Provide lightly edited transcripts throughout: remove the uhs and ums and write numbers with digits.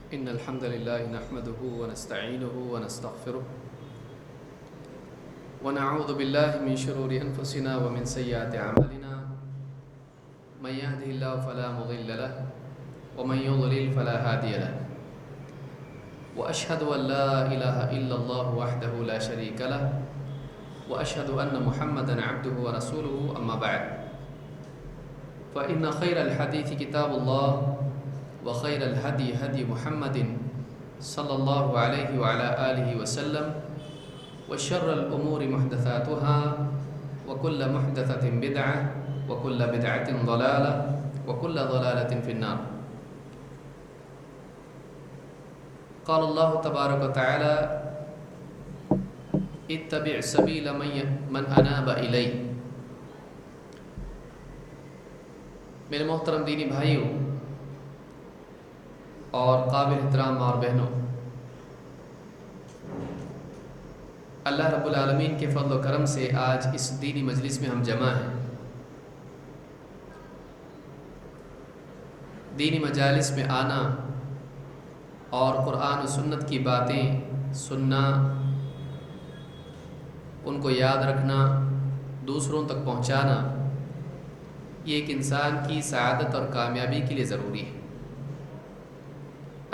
إن الحمد لله نحمده ونستعينه ونستغفره ونعوذ بالله من شرور أنفسنا ومن سيئات أعمالنا من يهده الله فلا مضل له ومن يضلل فلا هادي له وأشهد أن لا إله إلا الله وحده لا شريك له وأشهد أن محمدا عبده ورسوله أما بعد فإن خير الحديث كتاب الله وخير الهدي هدي محمد صلى الله عليه وعلى آله وسلم وشر الأمور محدثاتها وكل محدثة بدعة وكل بدعة ضلالة وكل ضلالة في النار. قال الله تبارك وتعالى اتبع سبيل من أناب إلي. میرے محترم دینی بھائیوں اور قابل احترام اور بہنوں، اللہ رب العالمین کے فضل و کرم سے آج اس دینی مجلس میں ہم جمع ہیں۔ دینی مجالس میں آنا اور قرآن و سنت کی باتیں سننا، ان کو یاد رکھنا، دوسروں تک پہنچانا، یہ ایک انسان کی سعادت اور کامیابی کے لیے ضروری ہے۔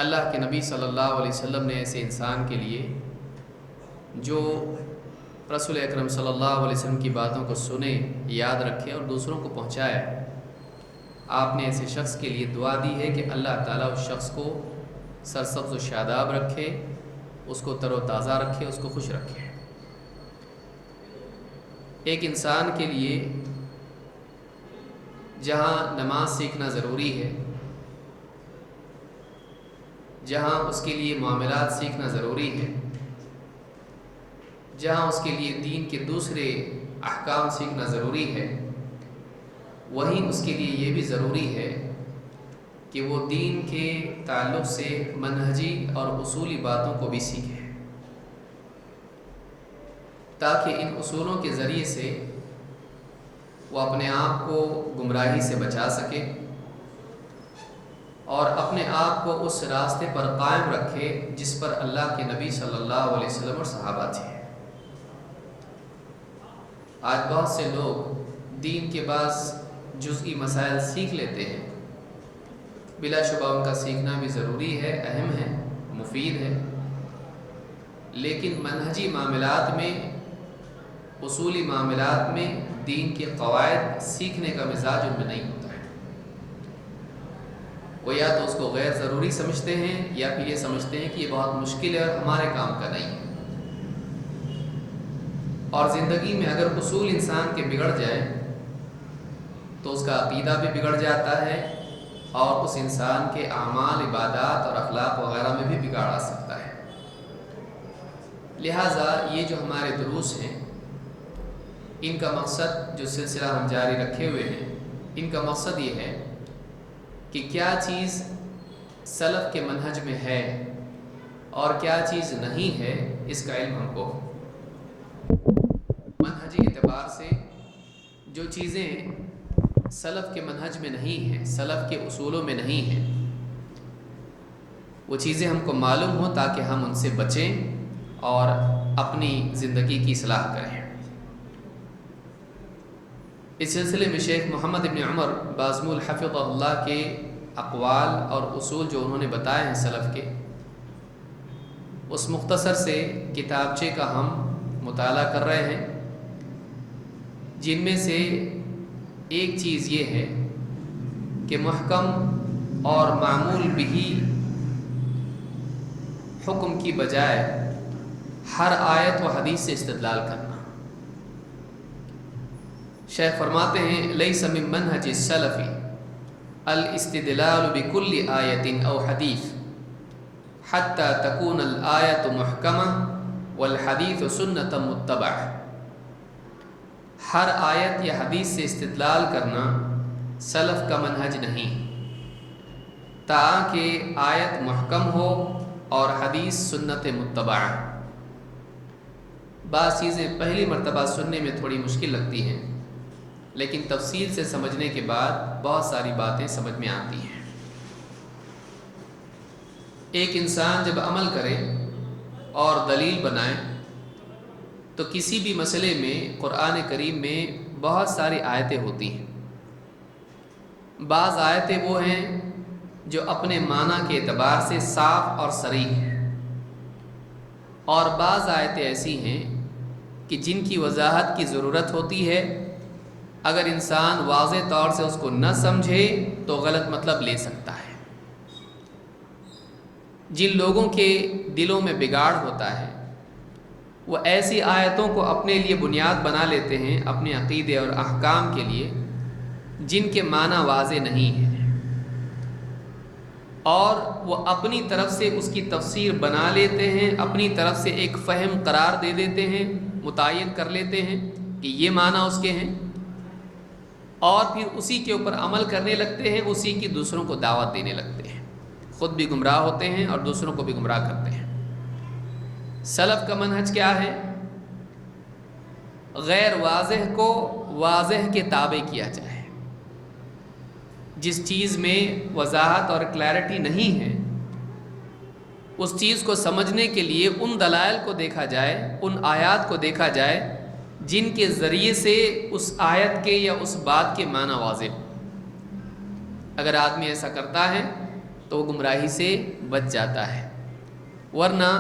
اللہ کے نبی صلی اللہ علیہ وسلم نے ایسے انسان کے لیے جو رسول اکرم صلی اللہ علیہ وسلم کی باتوں کو سنے، یاد رکھے اور دوسروں کو پہنچائے، آپ نے ایسے شخص کے لیے دعا دی ہے کہ اللہ تعالیٰ اس شخص کو سرسبز و شاداب رکھے، اس کو تر و تازہ رکھے، اس کو خوش رکھے۔ ایک انسان کے لیے جہاں نماز سیکھنا ضروری ہے، جہاں اس کے لیے معاملات سیکھنا ضروری ہے، جہاں اس کے لیے دین کے دوسرے احکام سیکھنا ضروری ہے، وہیں اس کے لیے یہ بھی ضروری ہے کہ وہ دین کے تعلق سے منہجی اور اصولی باتوں کو بھی سیکھے، تاکہ ان اصولوں کے ذریعے سے وہ اپنے آپ کو گمراہی سے بچا سکے اور اپنے آپ کو اس راستے پر قائم رکھے جس پر اللہ کے نبی صلی اللہ علیہ وسلم اور صحابہ تھے۔ آج بہت سے لوگ دین کے بعض جزئی مسائل سیکھ لیتے ہیں، بلا شبہ ان کا سیکھنا بھی ضروری ہے، اہم ہے، مفید ہے، لیکن منہجی معاملات میں، اصولی معاملات میں دین کے قواعد سیکھنے کا مزاج ان میں نہیں ہوتا ہے۔ وہ یا تو اس کو غیر ضروری سمجھتے ہیں یا پھر یہ سمجھتے ہیں کہ یہ بہت مشکل ہے اور ہمارے کام کا نہیں ہے۔ اور زندگی میں اگر اصول انسان کے بگڑ جائیں تو اس کا عقیدہ بھی بگڑ جاتا ہے اور اس انسان کے اعمال، عبادات اور اخلاق وغیرہ میں بھی بگاڑ آ سکتا ہے۔ لہٰذا یہ جو ہمارے دروس ہیں، ان کا مقصد، جو سلسلہ ہم جاری رکھے ہوئے ہیں، ان کا مقصد یہ ہے کہ کیا چیز سلف کے منہج میں ہے اور کیا چیز نہیں ہے، اس کا علم ہم کو منہجی اعتبار سے جو چیزیں سلف کے منہج میں نہیں ہیں، سلف کے اصولوں میں نہیں ہیں، وہ چیزیں ہم کو معلوم ہوں تاکہ ہم ان سے بچیں اور اپنی زندگی کی اصلاح کریں۔ اس سلسلے میں شیخ محمد ابن عمر بازمول حفظہ اللہ کے اقوال اور اصول جو انہوں نے بتائے ہیں سلف کے، اس مختصر سے کتابچے کا ہم مطالعہ کر رہے ہیں، جن میں سے ایک چیز یہ ہے کہ محکم اور معمول بھی حکم کی بجائے ہر آیت و حدیث سے استدلال کرنا۔ شیخ فرماتے ہیں لیس من منہج السلف الاستدلال بكل آیت او حدیث حتی تکون الآیت محکمہ والحدیث سنت متبع۔ ہر آیت یا حدیث سے استدلال کرنا سلف کا منہج نہیں، تاکہ آیت محکم ہو اور حدیث سنت متبع۔ بعض چیزیں پہلی مرتبہ سننے میں تھوڑی مشکل لگتی ہیں، لیکن تفصیل سے سمجھنے کے بعد بہت ساری باتیں سمجھ میں آتی ہیں۔ ایک انسان جب عمل کرے اور دلیل بنائے تو کسی بھی مسئلے میں قرآن کریم میں بہت ساری آیتیں ہوتی ہیں. بعض آیتیں وہ ہیں جو اپنے معنی کے اعتبار سے صاف اور صریح ہیں، اور بعض آیتیں ایسی ہیں کہ جن کی وضاحت کی ضرورت ہوتی ہے. اگر انسان واضح طور سے اس کو نہ سمجھے تو غلط مطلب لے سکتا ہے. جن لوگوں کے دلوں میں بگاڑ ہوتا ہے وہ ایسی آیتوں کو اپنے لیے بنیاد بنا لیتے ہیں اپنے عقیدے اور احکام کے لیے جن کے معنی واضح نہیں ہیں، اور وہ اپنی طرف سے اس کی تفسیر بنا لیتے ہیں، اپنی طرف سے ایک فہم قرار دے دیتے ہیں، متعین کر لیتے ہیں کہ یہ معنی اس کے ہیں، اور پھر اسی کے اوپر عمل کرنے لگتے ہیں، اسی کی دوسروں کو دعوت دینے لگتے ہیں. خود بھی گمراہ ہوتے ہیں اور دوسروں کو بھی گمراہ کرتے ہیں. سلف کا منہج کیا ہے؟ غیر واضح کو واضح کے تابع کیا جائے. جس چیز میں وضاحت اور کلیرٹی نہیں ہے اس چیز کو سمجھنے کے لیے ان دلائل کو دیکھا جائے، ان آیات کو دیکھا جائے جن کے ذریعے سے اس آیت کے یا اس بات کے معنی واضح ہو. اگر آدمی ایسا کرتا ہے تو وہ گمراہی سے بچ جاتا ہے، ورنہ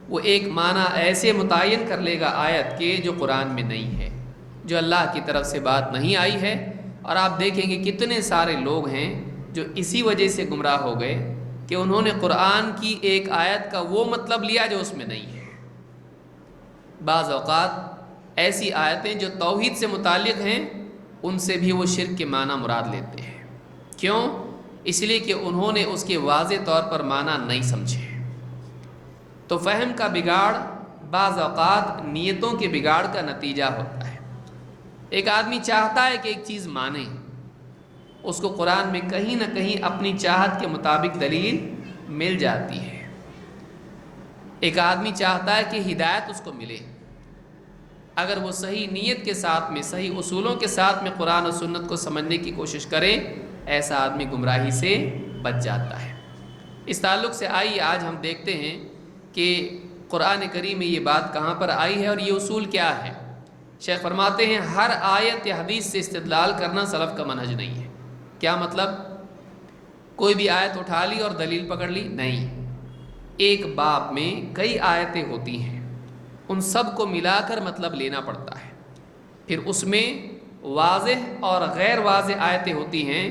وہ ایک معنی ایسے متعین کر لے گا آیت کے جو قرآن میں نہیں ہے، جو اللہ کی طرف سے بات نہیں آئی ہے. اور آپ دیکھیں گے کتنے سارے لوگ ہیں جو اسی وجہ سے گمراہ ہو گئے کہ انہوں نے قرآن کی ایک آیت کا وہ مطلب لیا جو اس میں نہیں ہے. بعض اوقات ایسی آیتیں جو توحید سے متعلق ہیں ان سے بھی وہ شرک کے معنی مراد لیتے ہیں. کیوں؟ اس لیے کہ انہوں نے اس کے واضح طور پر معنی نہیں سمجھے. تو فہم کا بگاڑ بعض اوقات نیتوں کے بگاڑ کا نتیجہ ہوتا ہے. ایک آدمی چاہتا ہے کہ ایک چیز مانے، اس کو قرآن میں کہیں نہ کہیں اپنی چاہت کے مطابق دلیل مل جاتی ہے. ایک آدمی چاہتا ہے کہ ہدایت اس کو ملے، اگر وہ صحیح نیت کے ساتھ میں، صحیح اصولوں کے ساتھ میں قرآن و سنت کو سمجھنے کی کوشش کرے، ایسا آدمی گمراہی سے بچ جاتا ہے. اس تعلق سے آئیے آج ہم دیکھتے ہیں کہ قرآن کریم میں یہ بات کہاں پر آئی ہے اور یہ اصول کیا ہے. شیخ فرماتے ہیں ہر آیت یا حدیث سے استدلال کرنا سلف کا منہج نہیں ہے. کیا مطلب؟ کوئی بھی آیت اٹھا لی اور دلیل پکڑ لی؟ نہیں. ایک باب میں کئی آیتیں ہوتی ہیں، ان سب کو ملا کر مطلب لینا پڑتا ہے. پھر اس میں واضح اور غیر واضح آیتیں ہوتی ہیں.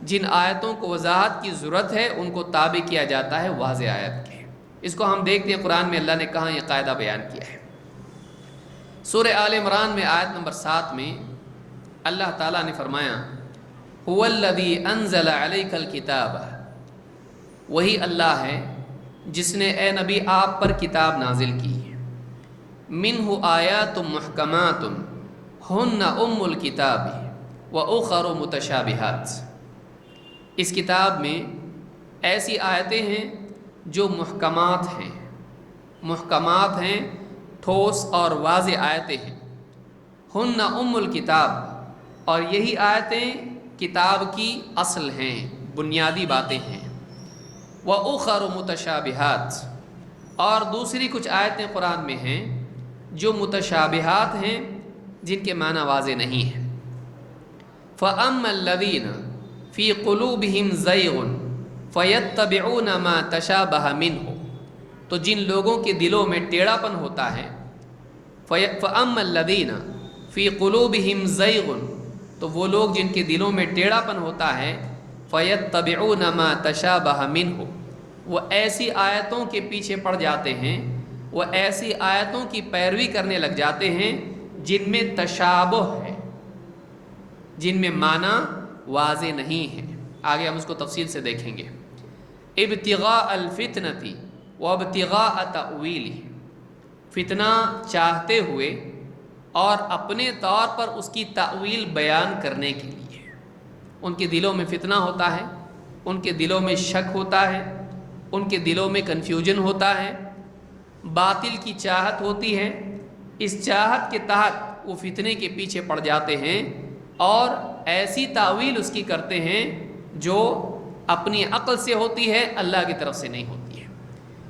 جن آیتوں کو وضاحت کی ضرورت ہے ان کو تابع کیا جاتا ہے واضح آیت کے. اس کو ہم دیکھتے ہیں قرآن میں اللہ نے کہاں یہ قاعدہ بیان کیا ہے. سورہ آل عمران میں آیت نمبر 7 میں اللہ تعالیٰ نے فرمایا هو الذی انزل علیک الکتاب، وہی اللہ ہے جس نے اے نبی آپ پر کتاب نازل کی. منہ آیات محکمات ہن ام الکتاب واخر متشابہات، اس کتاب میں ایسی آیتیں ہیں جو محکمات ہیں، محکمات ہیں، ٹھوس اور واضح آیتیں ہیں. ہن ام الکتاب، اور یہی آیتیں کتاب کی اصل ہیں، بنیادی باتیں ہیں. وَأُخَرُ مُتَشَابِهَاتٌ، اور دوسری کچھ آیتیں قرآن میں ہیں جو متشابہات ہیں، جن کے معنی واضح نہیں ہیں. فَأَمَّا الَّذِينَ فِي قُلُوبِهِمْ زَيْغٌ فَيَتَّبِعُونَ مَا تَشَابَهَ مِنْهُ، تو جن لوگوں کے دلوں میں ٹیڑھا پن ہوتا ہے، فَأَمَّا الَّذِينَ فِي قُلُوبِهِمْ زَيْغٌ، تو وہ لوگ جن کے دلوں میں ٹیڑھا پن ہوتا ہے، فَيَتَّبِعُونَ مَا تَشَابَهَ مِنْهُ، وہ ایسی آیتوں کے پیچھے پڑ جاتے ہیں، وہ ایسی آیتوں کی پیروی کرنے لگ جاتے ہیں جن میں تشابہ ہے، جن میں معنی واضح نہیں ہے. آگے ہم اس کو تفصیل سے دیکھیں گے. ابتغاء الفتنتی وابتغاء تأویلہ، فتنہ چاہتے ہوئے اور اپنے طور پر اس کی تأویل بیان کرنے کے لیے. ان کے دلوں میں فتنہ ہوتا ہے، ان کے دلوں میں شک ہوتا ہے، ان کے دلوں میں کنفیوژن ہوتا ہے، باطل کی چاہت ہوتی ہے. اس چاہت کے تحت وہ فتنے کے پیچھے پڑ جاتے ہیں اور ایسی تاویل اس کی کرتے ہیں جو اپنی عقل سے ہوتی ہے، اللہ کی طرف سے نہیں ہوتی ہے.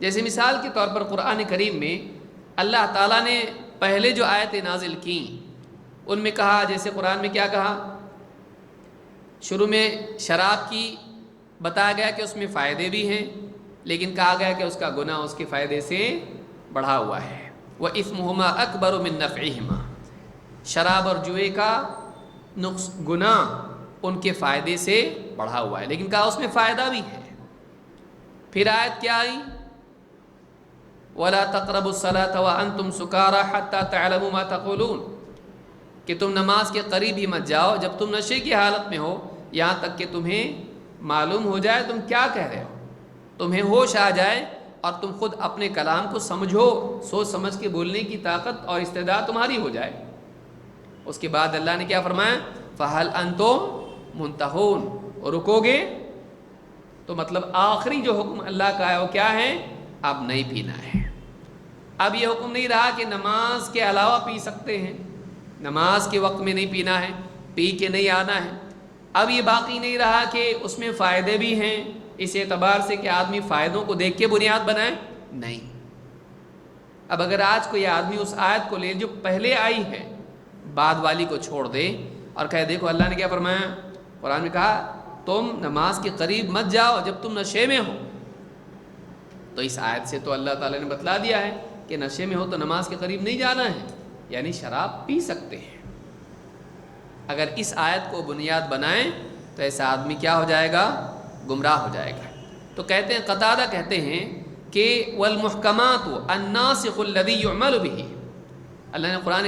جیسے مثال کے طور پر قرآن کریم میں اللہ تعالیٰ نے پہلے جو آیتیں نازل کیں ان میں کہا، جیسے قرآن میں کیا کہا، شروع میں شراب کی بتایا گیا کہ اس میں فائدے بھی ہیں، لیکن کہا گیا کہ اس کا گناہ اس کے فائدے سے بڑھا ہوا ہے۔ وَإِثْمُهُمَا أَكْبَرُ مِن نَفْعِهِمَا، شراب اور جوئے کا گناہ ان کے فائدے سے بڑھا ہوا ہے، لیکن کہا اس میں فائدہ بھی ہے۔ پھر آیت کیا آئی، وَلَا تَقْرَبُوا الصَّلَاةَ وَأَنْتُمْ سُكَارَىٰ حَتَّىٰ تَعْلَمُوا مَا تَقُولُونَ، کہ تم نماز کے قریب ہی مت جاؤ جب تم نشے کی حالت میں ہو، یہاں تک کہ تمہیں معلوم ہو جائے تم کیا کہہ رہے ہو، تمہیں ہوش آ جائے اور تم خود اپنے کلام کو سمجھو، سوچ سمجھ کے بولنے کی طاقت اور استعداد تمہاری ہو جائے۔ اس کے بعد اللہ نے کیا فرمایا، فَهَلْ أَنْتُمْ مُنْتَهُونَ، رکو گے؟ تو مطلب آخری جو حکم اللہ کا ہے وہ کیا ہے، اب نہیں پینا ہے۔ اب یہ حکم نہیں رہا کہ نماز کے علاوہ پی سکتے ہیں، نماز کے وقت میں نہیں پینا ہے، پی کے نہیں آنا ہے۔ اب یہ باقی نہیں رہا کہ اس میں فائدے بھی ہیں اس اعتبار سے کہ آدمی فائدوں کو دیکھ کے بنیاد بنائے، نہیں۔ اب اگر آج کوئی آدمی اس آیت کو لے جو پہلے آئی ہے، بعد والی کو چھوڑ دے اور کہے دیکھو اللہ نے کیا فرمایا، قرآن میں کہا تم نماز کے قریب مت جاؤ جب تم نشے میں ہو، تو اس آیت سے تو اللہ تعالیٰ نے بتلا دیا ہے کہ نشے میں ہو تو نماز کے قریب نہیں جانا ہے، یعنی شراب پی سکتے ہیں۔ اگر اس آیت کو بنیاد بنائیں تو ایسا آدمی کیا ہو جائے گا، گمراہ ہو جائے گا۔ تو کہتے ہیں، قتادہ کہتے ہیں کہ والمحکمات الناسخ الذی یعمل بہ، اللہ نے قرآن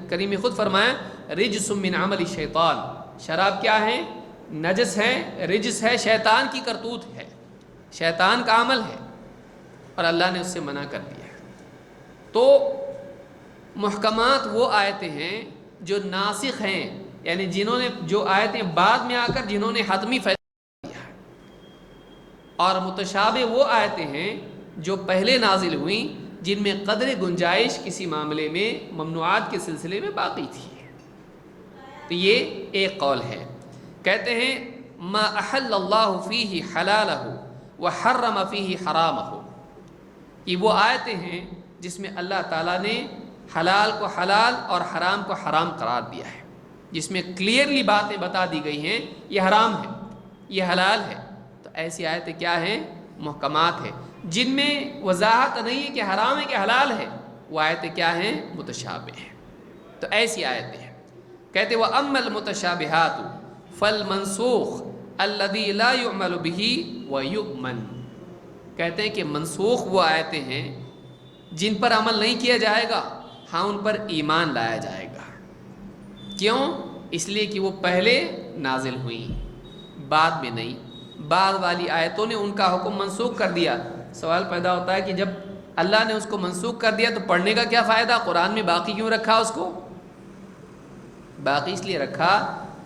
کریم میں خود فرمایا رجس من عمل الشیطان، شراب کیا ہے، نجس ہے، رجس ہے، شیطان کی کرتوت ہے، شیطان کا عمل ہے، اور اللہ نے اس سے منع کر دیا۔ تو محکمات وہ آیتیں ہیں جو ناسخ ہیں، یعنی جنہوں نے، جو آیتیں بعد میں آ کر جنہوں نے حتمی فیصلہ کیا، اور متشابہ وہ آیتیں ہیں جو پہلے نازل ہوئیں جن میں قدر گنجائش کسی معاملے میں ممنوعات کے سلسلے میں باقی تھی۔ تو یہ ایک قول ہے۔ کہتے ہیں ما احل اللہ فیہ حلالہ وحرم فیہ حرامہ، یہ وہ آیتیں ہیں جس میں اللہ تعالیٰ نے حلال کو حلال اور حرام کو حرام قرار دیا ہے، جس میں کلیئرلی باتیں بتا دی گئی ہیں یہ حرام ہے، یہ حلال ہے۔ تو ایسی آیتیں کیا ہیں، محکمات ہیں، جن میں وضاحت نہیں ہے کہ حرام ہے کہ حلال ہے، وہ آیتیں کیا ہیں، متشابہ ہیں۔ تو ایسی آیتیں ہیں۔ کہتے وَأَمَّا الْمُتَشَابِهَاتُ فَالْمَنْسُوخُ الَّذِي لَا يُعْمَلُ بِهِ وَيُؤْمَنُ، کہتے ہیں کہ منسوخ وہ آیتیں ہیں جن پر عمل نہیں کیا جائے گا، ہاں ان پر ایمان لایا جائے گا۔ کیوں؟ اس لیے کہ وہ پہلے نازل ہوئیں، بعد میں نہیں۔ بعد والی آیتوں نے ان کا حکم منسوخ کر دیا۔ سوال پیدا ہوتا ہے کہ جب اللہ نے اس کو منسوخ کر دیا تو پڑھنے کا کیا فائدہ، قرآن میں باقی کیوں رکھا اس کو؟ باقی اس لیے رکھا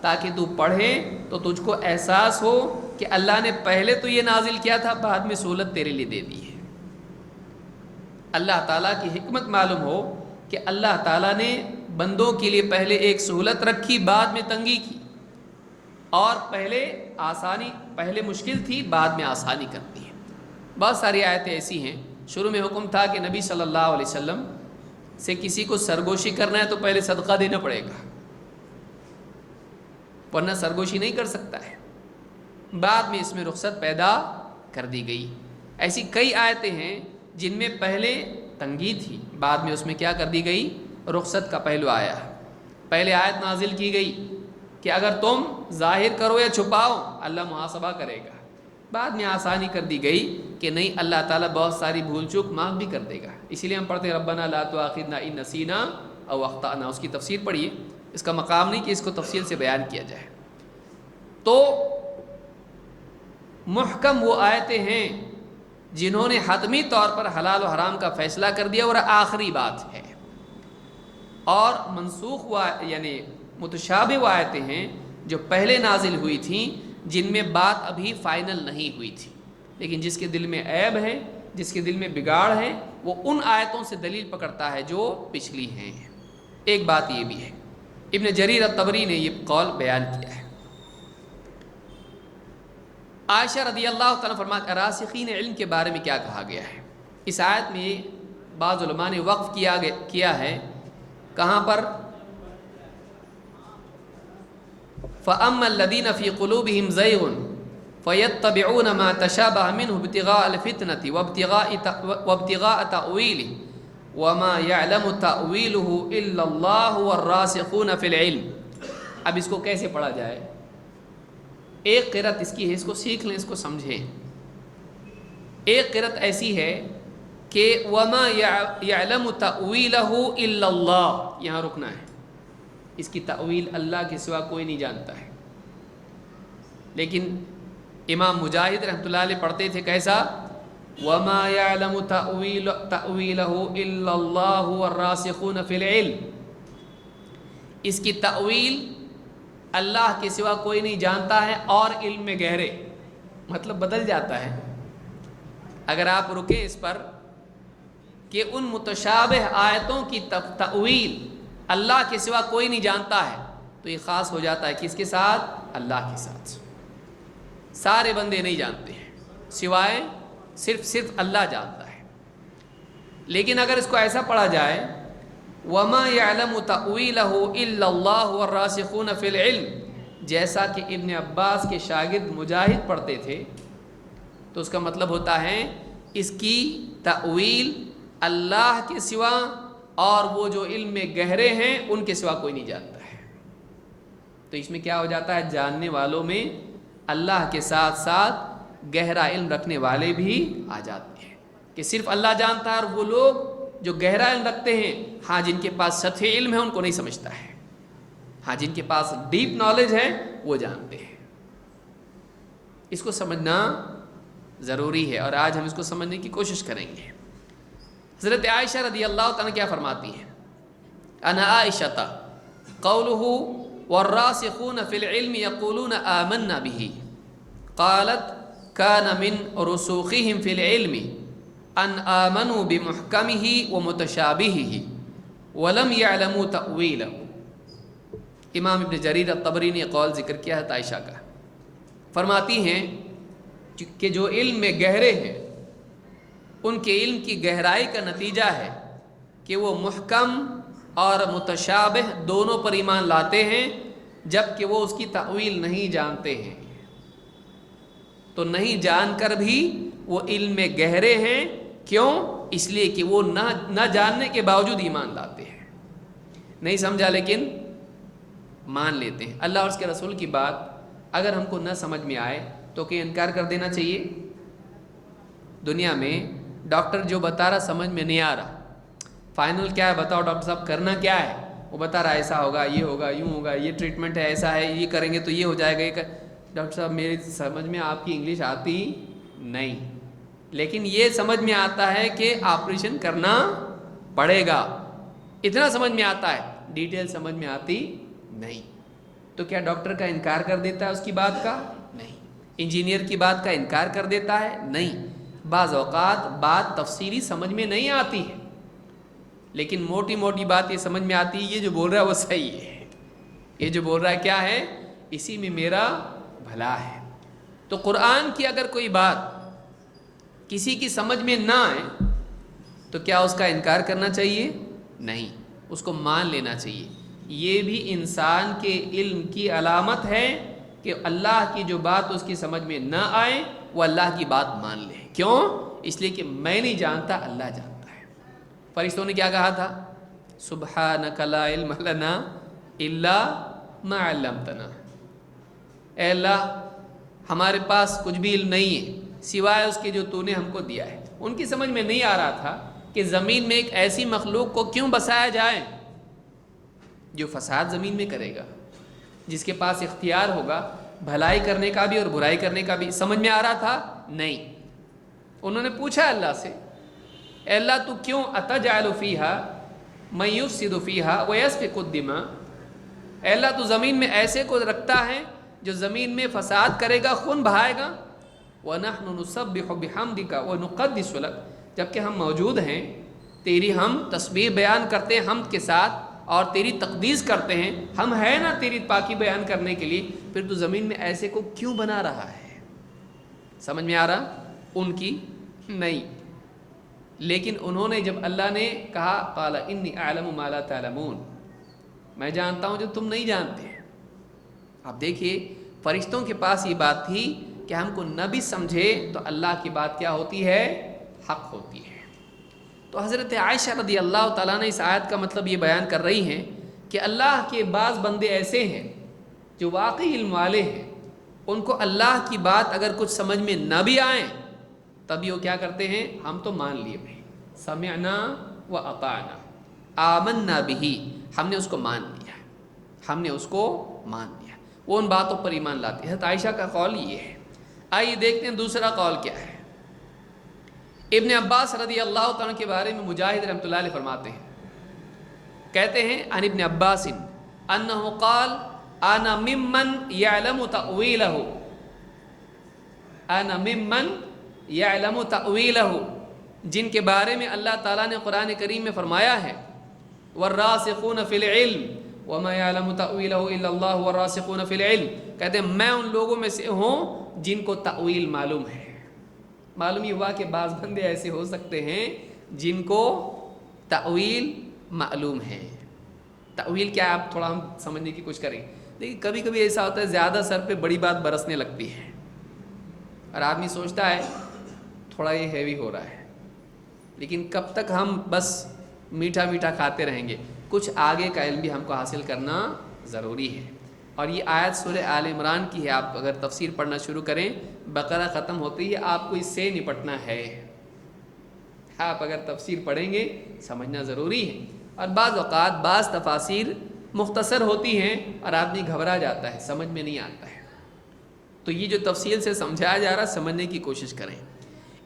تاکہ تو پڑھے تو تجھ کو احساس ہو کہ اللہ نے پہلے تو یہ نازل کیا تھا، بعد میں سہولت تیرے لیے دے دی ہے۔ اللہ تعالیٰ کی حکمت معلوم ہو کہ اللہ تعالیٰ نے بندوں کے لیے پہلے ایک سہولت رکھی، بعد میں تنگی کی، اور پہلے آسانی، پہلے مشکل تھی، بعد میں آسانی کرتی ہے۔ بہت ساری آیتیں ایسی ہیں۔ شروع میں حکم تھا کہ نبی صلی اللہ علیہ وسلم سے کسی کو سرگوشی کرنا ہے تو پہلے صدقہ دینا پڑے گا، ورنہ سرگوشی نہیں کر سکتا ہے۔ بعد میں اس میں رخصت پیدا کر دی گئی۔ ایسی کئی آیتیں ہیں جن میں پہلے تنگی تھی، بعد میں اس میں کیا کر دی گئی، رخصت کا پہلو آیا۔ پہلے آیت نازل کی گئی کہ اگر تم ظاہر کرو یا چھپاؤ اللہ محاسبہ کرے گا، بعد میں آسانی کر دی گئی کہ نہیں، اللہ تعالیٰ بہت ساری بھول چوک معاف بھی کر دے گا۔ اسی لیے ہم پڑھتے ہیں ربنا لا تؤاخذنا ان نسینا او اخطأنا، اس کی تفسیر پڑھیے، اس کا مقام نہیں کہ اس کو تفصیل سے بیان کیا جائے۔ تو محکم وہ آیتیں ہیں جنہوں نے حتمی طور پر حلال و حرام کا فیصلہ کر دیا اور آخری بات ہے، اور منسوخ وہ یعنی متشابہ وہ آیتیں ہیں جو پہلے نازل ہوئی تھیں، جن میں بات ابھی فائنل نہیں ہوئی تھی، لیکن جس کے دل میں عیب ہے، جس کے دل میں بگاڑ ہے، وہ ان آیتوں سے دلیل پکڑتا ہے جو پچھلی ہیں۔ ایک بات یہ بھی ہے، ابن جریر الطبری نے یہ قول بیان کیا ہے۔ عائشہ رضی اللہ تعالیٰ فرماتے ہیں راسخین علم کے بارے میں کیا کہا گیا ہے، اس آیت میں بعض علماء نے وقف کیا ہے کہاں پر؟ فَأَمَّا الَّذِينَ فِي قُلُوبِهِمْ زَيْغٌ فَيَتَّبِعُونَ مَا تَشَابَهَ مِنْهُ ابْتِغَاءَ الْفِتْنَةِ وَابْتِغَاءَ تَأْوِيلِهِ وَمَا يَعْلَمُ تَأْوِيلُهُ إِلَّا اللَّهُ وَالرَّاسِخُونَ فِي الْعِلْمِ۔ اب اس کو کیسے پڑھا جائے؟ ایک قرأت اس کی ہے، اس کو سیکھ لیں، اس کو سمجھیں۔ ایک قرأت ایسی ہے کہ وَمَا يَعْلَمُ تَأْوِيلَهُ إِلَّا اللَّهُ، یہاں رکنا ہے، اس کی تأویل اللہ کے سوا کوئی نہیں جانتا ہے۔ لیکن امام مجاہد رحمۃ اللہ علیہ پڑھتے تھے کیسا؟ وَمَا يَعْلَمُ تَأْوِيلَهُ إِلَّا اللَّهُ وَالرَّاسِخُونَ فِي الْعِلْمِ، اس کی تأویل اللہ کے سوا کوئی نہیں جانتا ہے اور علم میں گہرے، مطلب بدل جاتا ہے۔ اگر آپ رکیں اس پر کہ ان متشابہ آیتوں کی تأویل اللہ کے سوا کوئی نہیں جانتا ہے، تو یہ خاص ہو جاتا ہے کس کے ساتھ؟ اللہ کے ساتھ۔ سارے بندے نہیں جانتے ہیں، سوائے صرف اللہ جانتا ہے۔ لیکن اگر اس کو ایسا پڑھا جائے وَمَا يَعْلَمُ تَأْوِيلَهُ إِلَّا اللَّهُ وَالرَّاسِخُونَ فِي الْعِلْمِ، جیسا کہ ابن عباس کے شاگرد مجاہد پڑھتے تھے، تو اس کا مطلب ہوتا ہے اس کی تأویل اللہ کے سوا اور وہ جو علم میں گہرے ہیں ان کے سوا کوئی نہیں جانتا ہے۔ تو اس میں کیا ہو جاتا ہے؟ جاننے والوں میں اللہ کے ساتھ ساتھ گہرا علم رکھنے والے بھی آ جاتے ہیں، کہ صرف اللہ جانتا ہے، اور وہ لوگ جو گہرا علم رکھتے ہیں، ہاں جن کے پاس سطحی علم ہے ان کو نہیں سمجھتا ہے، ہاں جن کے پاس ڈیپ نالج ہے وہ جانتے ہیں۔ اس کو سمجھنا ضروری ہے، اور آج ہم اس کو سمجھنے کی کوشش کریں گے۔ حضرت عائشہ رضی اللہ تعالیٰ کیا فرماتی ہیں؟ انا عائشہ قولہ والراسخون فی العلم یقولون آمنا به قالت كان من رسوخهم في العلم ان آمنوا بمحکمه ومتشابهه ولم يعلموا تأویلہ۔ امام ابن جریر الطبری نے قول ذکر کیا ہے عائشہ کا، فرماتی ہیں کہ جو علم میں گہرے ہیں ان کے علم کی گہرائی کا نتیجہ ہے کہ وہ محکم اور متشابہ دونوں پر ایمان لاتے ہیں، جبکہ وہ اس کی تأویل نہیں جانتے ہیں۔ تو نہیں جان کر بھی وہ علم میں گہرے ہیں، کیوں؟ اس لیے کہ وہ نہ جاننے کے باوجود ایمان لاتے ہیں۔ نہیں سمجھا لیکن مان لیتے ہیں۔ اللہ اور اس کے رسول کی بات اگر ہم کو نہ سمجھ میں آئے تو کہ انکار کر دینا چاہیے؟ دنیا میں ڈاکٹر جو بتا رہا سمجھ میں نہیں آ رہا، فائنل کیا ہے بتاؤ ڈاکٹر صاحب کرنا کیا ہے، وہ بتا رہا ایسا ہوگا، یہ ہوگا، یوں ہوگا، یہ ٹریٹمنٹ ہے، ایسا ہے، یہ کریں گے تو یہ ہو جائے گا۔ ڈاکٹر صاحب میری سمجھ میں آپ کی انگلش آتی نہیں، لیکن یہ سمجھ میں آتا ہے کہ آپریشن کرنا پڑے گا، اتنا سمجھ میں آتا ہے، ڈیٹیل سمجھ میں آتی نہیں۔ تو کیا ڈاکٹر کا انکار کر دیتا ہے اس کی بات کا؟ نہیں۔ انجینئر کی بات کا انکار کر دیتا ہے؟ نہیں۔ بعض اوقات بات تفصیلی سمجھ میں نہیں آتی ہے، لیکن موٹی موٹی بات یہ سمجھ میں آتی ہے، یہ جو بول رہا ہے وہ صحیح ہے، یہ جو بول رہا ہے کیا ہے، اسی میں میرا بھلا ہے۔ تو قرآن کی اگر کوئی بات کسی کی سمجھ میں نہ آئے تو کیا اس کا انکار کرنا چاہیے؟ نہیں، اس کو مان لینا چاہیے۔ یہ بھی انسان کے علم کی علامت ہے کہ اللہ کی جو بات اس کی سمجھ میں نہ آئے وہ اللہ کی بات مان لے۔ کیوں؟ اس لیے کہ میں نہیں جانتا، اللہ جانتا ہے۔ فرشتوں نے کیا کہا تھا؟ سبحانک لا علم لنا الا ما علمتنا، اے اللہ ہمارے پاس کچھ بھی علم نہیں ہے سوائے اس کے جو تو نے ہم کو دیا ہے۔ ان کی سمجھ میں نہیں آ رہا تھا کہ زمین میں ایک ایسی مخلوق کو کیوں بسایا جائے جو فساد زمین میں کرے گا، جس کے پاس اختیار ہوگا بھلائی کرنے کا بھی اور برائی کرنے کا بھی۔ سمجھ میں آ رہا تھا؟ نہیں۔ انہوں نے پوچھا اللہ سے، اے اللہ تو کیوں اتجعل فیہا من یفسد فیہا ویسفک الدماء، اے اللہ تو زمین میں ایسے کو رکھتا ہے جو زمین میں فساد کرے گا، خون بہائے گا۔ وَنَحْنُ نُسَبِّحُ بِحَمْدِكَ وَنُقَدِّسُ لَكَ، جبکہ ہم موجود ہیں، تیری ہم تسبیح بیان کرتے ہیں حمد کے ساتھ اور تیری تقدیس کرتے ہیں، ہم ہیں نا تیری پاکی بیان کرنے کے لیے، پھر تو زمین میں ایسے کو کیوں بنا رہا ہے؟ سمجھ میں آ رہا؟ ان کی نہیں۔ لیکن انہوں نے جب اللہ نے کہا قال انی اعلم ما لا تعلمون، میں جانتا ہوں جو تم نہیں جانتے. آپ دیکھیے فرشتوں کے پاس یہ بات تھی کہ ہم کو نہ بھی سمجھے تو اللہ کی بات کیا ہوتی ہے؟ حق ہوتی ہے. تو حضرت عائشہ رضی اللہ تعالیٰ نے اس آیت کا مطلب یہ بیان کر رہی ہیں کہ اللہ کے بعض بندے ایسے ہیں جو واقعی علم والے ہیں، ان کو اللہ کی بات اگر کچھ سمجھ میں نہ بھی آئیں تبھی وہ کیا کرتے ہیں؟ ہم تو مان لیے بھائی، سمعنا و اطعنا آمنا بہ، ہم نے اس کو مان لیا، ہم نے اس کو مان لیا، وہ ان باتوں پر ایمان لاتے ہیں. حضرت عائشہ کا قول یہ ہے. آئیے دیکھتے ہیں دوسرا قول کیا ہے. ابن عباس رضی اللہ تعالیٰ کے بارے میں مجاہد رحمۃ اللہ علیہ فرماتے ہیں، کہتے ہیں عن ابن عباس انہ قال انا ممن یعلم تأویلہ، انا ممن یعلم تأویلہ، جن کے بارے میں اللہ تعالیٰ نے قرآن کریم میں فرمایا ہے والراسخون فی العلم وما یعلم تأویلہ الا اللہ والراسخون فی العلم، کہتے ہیں میں ان لوگوں میں سے ہوں جن کو تأویل معلوم ہے. معلوم یہ ہوا کہ بعض بندے ایسے ہو سکتے ہیں جن کو تأویل معلوم ہے. تأویل کیا ہے آپ تھوڑا ہم سمجھنے کی کوشش کریں. لیکن کبھی کبھی ایسا ہوتا ہے زیادہ سر پہ بڑی بات برسنے لگتی ہے اور آدمی سوچتا ہے تھوڑا یہ ہیوی ہو رہا ہے، لیکن کب تک ہم بس میٹھا میٹھا کھاتے رہیں گے؟ کچھ آگے کا علم بھی ہم کو حاصل کرنا ضروری ہے. اور یہ آیت سورہ آل عمران کی ہے. آپ اگر تفسیر پڑھنا شروع کریں بقرہ ختم ہوتی ہے، آپ کو اس سے نپٹنا ہے. آپ اگر تفسیر پڑھیں گے سمجھنا ضروری ہے. اور بعض اوقات بعض تفاسیر مختصر ہوتی ہیں اور آدمی گھبرا جاتا ہے، سمجھ میں نہیں آتا ہے. تو یہ جو تفصیل سے سمجھایا جا رہا سمجھنے کی کوشش کریں.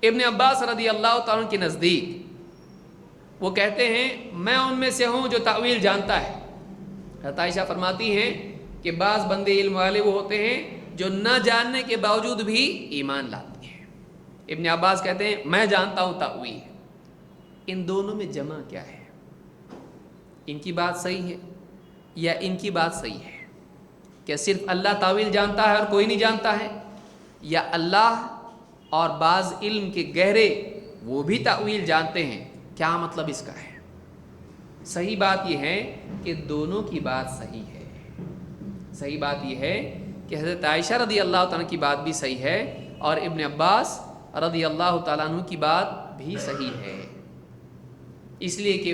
ابن عباس رضی اللہ تعالیٰ کے نزدیک وہ کہتے ہیں میں ان میں سے ہوں جو تأویل جانتا ہے. حضرت عائشہ فرماتی ہیں کہ بعض بندے علم والے وہ ہوتے ہیں جو نہ جاننے کے باوجود بھی ایمان لاتے ہیں. ابن عباس کہتے ہیں میں جانتا ہوں تأویل. ان دونوں میں جمع کیا ہے؟ ان کی بات صحیح ہے یا ان کی بات صحیح ہے؟ کیا صرف اللہ تأویل جانتا ہے اور کوئی نہیں جانتا ہے، یا اللہ اور بعض علم کے گہرے وہ بھی تأویل جانتے ہیں؟ کیا مطلب اس کا ہے؟ صحیح بات یہ ہے کہ دونوں کی بات صحیح ہے. صحیح بات یہ ہے کہ حضرت عائشہ رضی اللہ تعالیٰ کی بات بھی صحیح ہے اور ابن عباس رضی اللہ تعالیٰ عنہ کی بات بھی صحیح ہے. اس لیے کہ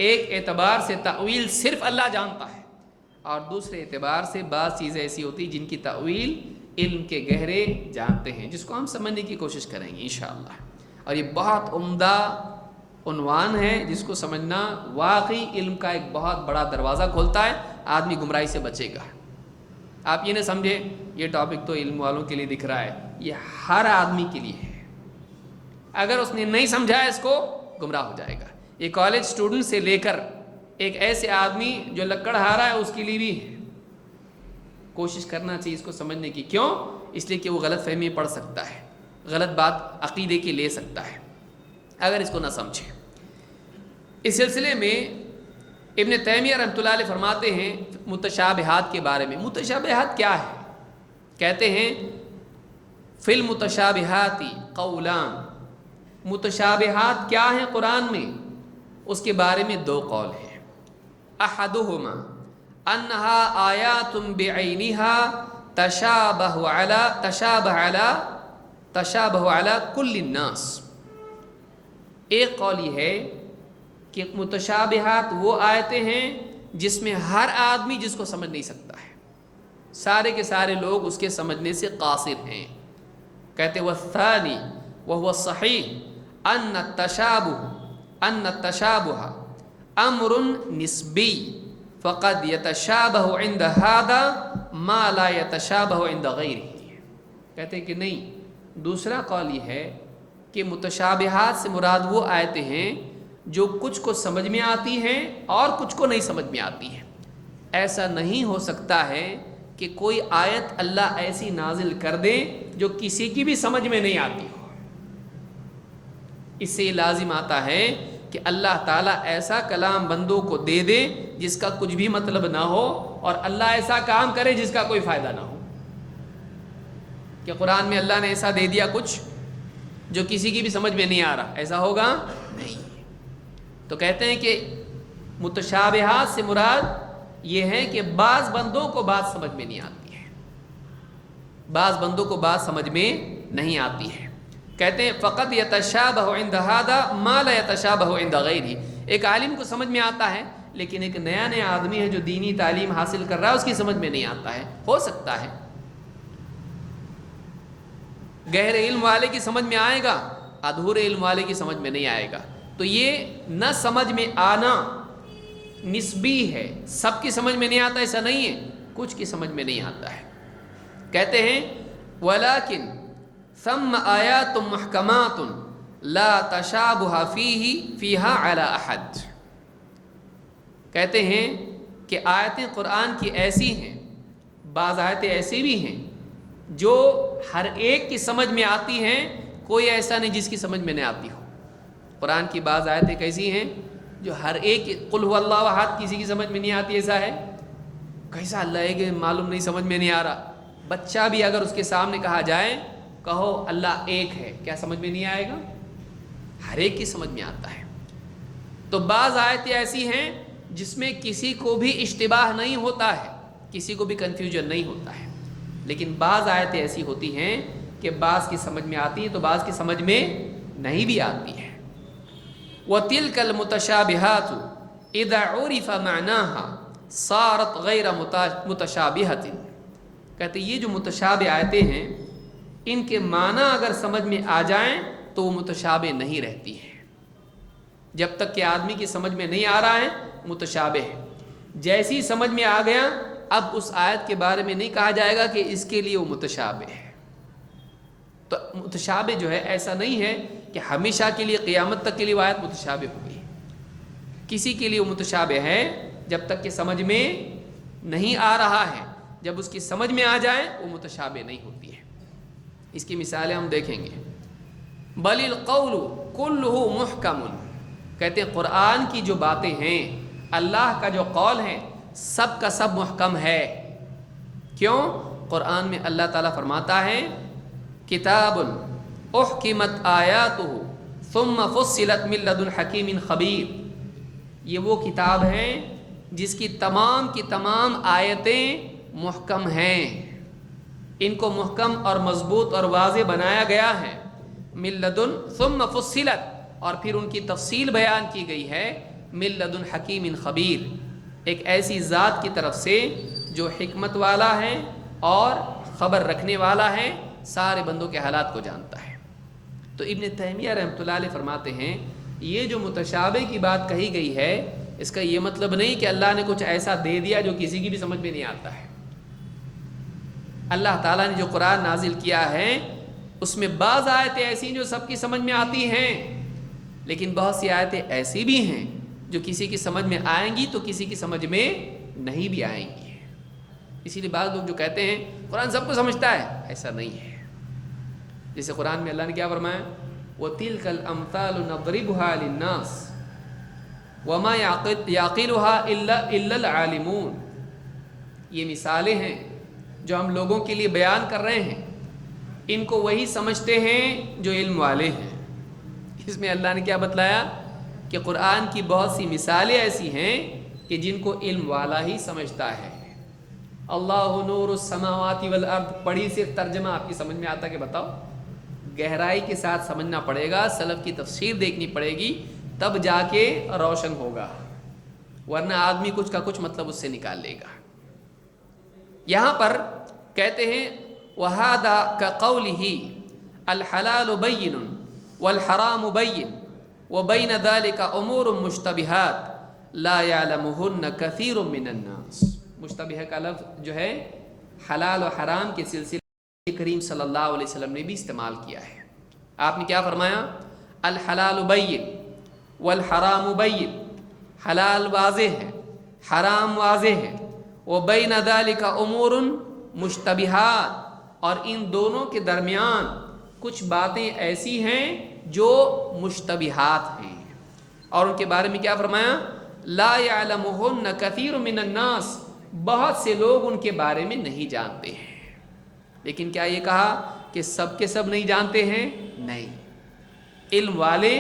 ایک اعتبار سے تأویل صرف اللہ جانتا ہے اور دوسرے اعتبار سے بعض چیزیں ایسی ہوتی جن کی تأویل علم کے گہرے جانتے ہیں، جس کو ہم سمجھنے کی کوشش کریں گے انشاءاللہ. اور یہ بہت عمدہ عنوان ہے جس کو سمجھنا واقعی علم کا ایک بہت بڑا دروازہ کھولتا ہے، آدمی گمراہی سے بچے گا. آپ یہ نہ سمجھے یہ ٹاپک تو علم والوں کے لیے دکھ رہا ہے، یہ ہر آدمی کے لیے ہے. اگر اس نے نہیں سمجھا اس کو گمراہ ہو جائے گا. یہ کالج اسٹوڈنٹ سے لے کر ایک ایسے آدمی جو لکڑ ہارا ہے اس کے لیے بھی ہے. کوشش کرنا چاہیے اس کو سمجھنے کی. کیوں؟ اس لیے کہ وہ غلط فہمی پڑھ سکتا ہے، غلط بات عقیدے کی لے سکتا ہے اگر اس کو نہ سمجھے. اس سلسلے میں ابن تیمیہ رحمۃ اللہ علیہ فرماتے ہیں متشابہات کے بارے میں. متشابہات کیا ہے؟ کہتے ہیں فی المتشابہات قولان. متشابہات کیا ہیں قرآن میں؟ اس کے بارے میں دو قول ہیں. احدہما انہا آیات بعینہا تشابہ علی کل الناس. ایک قول یہ ہے کہ متشابہات وہ آیتیں ہیں جس میں ہر آدمی جس کو سمجھ نہیں سکتا ہے، سارے کے سارے لوگ اس کے سمجھنے سے قاصر ہیں. کہتے والثانی وهو الصحیح ان التشابہ امر نسبی فقد يتشابہ عند هذا ما لا يتشابہ عند غیرہ. کہتے ہیں کہ نہیں، دوسرا قول یہ ہے کہ متشابہات سے مراد وہ آیتیں ہیں جو کچھ کو سمجھ میں آتی ہیں اور کچھ کو نہیں سمجھ میں آتی ہیں. ایسا نہیں ہو سکتا ہے کہ کوئی آیت اللہ ایسی نازل کر دے جو کسی کی بھی سمجھ میں نہیں آتی ہو. اس سے یہ لازم آتا ہے کہ اللہ تعالیٰ ایسا کلام بندوں کو دے دے جس کا کچھ بھی مطلب نہ ہو، اور اللہ ایسا کام کرے جس کا کوئی فائدہ نہ ہو. کہ قرآن میں اللہ نے ایسا دے دیا کچھ جو کسی کی بھی سمجھ میں نہیں آ رہا، ایسا ہوگا نہیں۔ تو کہتے ہیں کہ متشابہات سے مراد یہ ہے کہ بعض بندوں کو بات سمجھ میں نہیں آتی ہے، بعض بندوں کو بات سمجھ میں نہیں آتی ہے۔ کہتے ہیں فقط یتشابہ عند ھذا ما لا یتشابہ عند غیرہ، ایک عالم کو سمجھ میں آتا ہے لیکن ایک نیا آدمی ہے جو دینی تعلیم حاصل کر رہا ہے اس کی سمجھ میں نہیں آتا ہے۔ ہو سکتا ہے گہرے علم والے کی سمجھ میں آئے گا، ادھورے علم والے کی سمجھ میں نہیں آئے گا۔ تو یہ نہ سمجھ میں آنا نسبی ہے، سب کی سمجھ میں نہیں آتا ایسا نہیں ہے، کچھ کی سمجھ میں نہیں آتا ہے۔ کہتے ہیں وَلَكِنْ ثَمَّ آیَاتٌ مُحْکَمَاتٌ لَا تَشَابُهَ فِيهَا عَلَى أَحَدٍ، کہتے ہیں کہ آیتیں قرآن کی ایسی ہیں، بعض آیتیں ایسی بھی ہیں جو ہر ایک کی سمجھ میں آتی ہیں، کوئی ایسا نہیں جس کی سمجھ میں نہیں آتی ہو۔ قرآن کی بعض آیتیں کیسی ہیں جو ہر ایک، قل هو اللہ احد کسی کی سمجھ میں نہیں آتی، ایسا ہے؟ کیسا اللہ ہے کہ معلوم نہیں، سمجھ میں نہیں آ رہا۔ بچہ بھی اگر اس کے سامنے کہا جائے کہو اللہ ایک ہے، کیا سمجھ میں نہیں آئے گا؟ ہر ایک کی سمجھ میں آتا ہے۔ تو بعض آیتیں ایسی ہیں جس میں کسی کو بھی اشتباہ نہیں ہوتا ہے، کسی کو بھی کنفیوژن نہیں ہوتا ہے، لیکن بعض آیتیں ایسی ہوتی ہیں کہ بعض کی سمجھ میں آتی ہیں تو بعض کی سمجھ میں نہیں بھی آتی ہے۔ وَتِلْكَ الْمُتَشَابِهَاتُ إِذَا عُرِفَ مَعْنَاهَا صَارَتْ غَيْرَ مُتَشَابِهَةٍ، کہتے یہ جو متشابہ آیتیں ہیں ان کے معنی اگر سمجھ میں آ جائیں تو وہ متشابہ نہیں رہتی ہیں، جب تک کہ آدمی کی سمجھ میں نہیں آ رہا ہے متشابہ ہے۔ جیسی سمجھ میں آ گیا اب اس آیت کے بارے میں نہیں کہا جائے گا کہ اس کے لیے وہ متشابہ ہے۔ تو متشابہ جو ہے ایسا نہیں ہے کہ ہمیشہ کے لیے قیامت تک کے لیے وہ آیت متشابہ ہو گئی، کسی کے لیے وہ متشابہ ہے جب تک کہ سمجھ میں نہیں آ رہا ہے، جب اس کی سمجھ میں آ جائے وہ متشابہ نہیں ہوتی ہے۔ اس کی مثالیں ہم دیکھیں گے۔ بل القول کلہ محکم، کہتے ہیں قرآن کی جو باتیں ہیں، اللہ کا جو قول ہے سب کا سب محکم ہے۔ کیوں؟ قرآن میں اللہ تعالیٰ فرماتا ہے کتاب احکمت آیاتہ ثم فصلت من لدن حکیم خبیر، یہ وہ کتاب ہے جس کی تمام آیتیں محکم ہیں، ان کو محکم اور مضبوط اور واضح بنایا گیا ہے۔ من لدن ثم فصلت، اور پھر ان کی تفصیل بیان کی گئی ہے، من لدن حکیم خبیر، ایک ایسی ذات کی طرف سے جو حکمت والا ہے اور خبر رکھنے والا ہے، سارے بندوں کے حالات کو جانتا ہے۔ تو ابن تیمیہ رحمۃ اللہ علیہ فرماتے ہیں یہ جو متشابہ کی بات کہی گئی ہے اس کا یہ مطلب نہیں کہ اللہ نے کچھ ایسا دے دیا جو کسی کی بھی سمجھ میں نہیں آتا ہے۔ اللہ تعالیٰ نے جو قرآن نازل کیا ہے اس میں بعض آیتیں ایسی جو سب کی سمجھ میں آتی ہیں، لیکن بہت سی آیتیں ایسی بھی ہیں جو کسی کی سمجھ میں آئیں گی تو کسی کی سمجھ میں نہیں بھی آئیں گی۔ اسی لیے بعض لوگ جو کہتے ہیں قرآن سب کو سمجھتا ہے، ایسا نہیں ہے۔ جیسے قرآن میں اللہ نے کیا فرمایا وَتِلْكَ الْأَمْثَالُ نَضْرِبُهَا لِلنَّاسِ وَمَا يَعْقِلُهَا إِلَّا الْعَالِمُونَ، یہ مثالیں ہیں جو ہم لوگوں کے لیے بیان کر رہے ہیں، ان کو وہی سمجھتے ہیں جو علم والے ہیں۔ اس میں اللہ نے کیا بتلایا کہ قرآن کی بہت سی مثالیں ایسی ہیں کہ جن کو علم والا ہی سمجھتا ہے۔ اللہ نور السماوات والارض پڑھی صرف ترجمہ آپ کی سمجھ میں آتا کہ بتاؤ؟ گہرائی کے ساتھ سمجھنا پڑے گا، سلف کی تفسیر دیکھنی پڑے گی، تب جا کے روشن ہوگا، ورنہ آدمی کچھ کا کچھ مطلب اس سے نکال لے گا۔ یہاں پر کہتے ہیں وَهَذَا كَقَوْلِهِ الْحَلَالُ بَيِّنٌ وَالْحَرَامُ بَيِّنٌ وَبَيْنَ ذَلِكَ أُمُورٌ مُشْتَبِهَاتٌ لَا يَعْلَمُهُنَّ كَثِيرٌ مِّنَ النَّاسِ۔ مشتبہ کا لفظ جو ہے حلال و حرام کے سلسلے کریم صلی اللہ علیہ وسلم نے بھی استعمال کیا ہے۔ آپ نے کیا فرمایا الحلال بین والحرام بین، حلال واضح ہے حرام واضح ہے، وبین ذلک امور مشتبہات، اور ان دونوں کے درمیان کچھ باتیں ایسی ہیں جو مشتبہات ہیں، اور ان کے بارے میں کیا فرمایا لا یعلمہن کثیر من الناس، بہت سے لوگ ان کے بارے میں نہیں جانتے ہیں۔ لیکن کیا یہ کہا کہ سب کے سب نہیں جانتے ہیں؟ نہیں، علم والے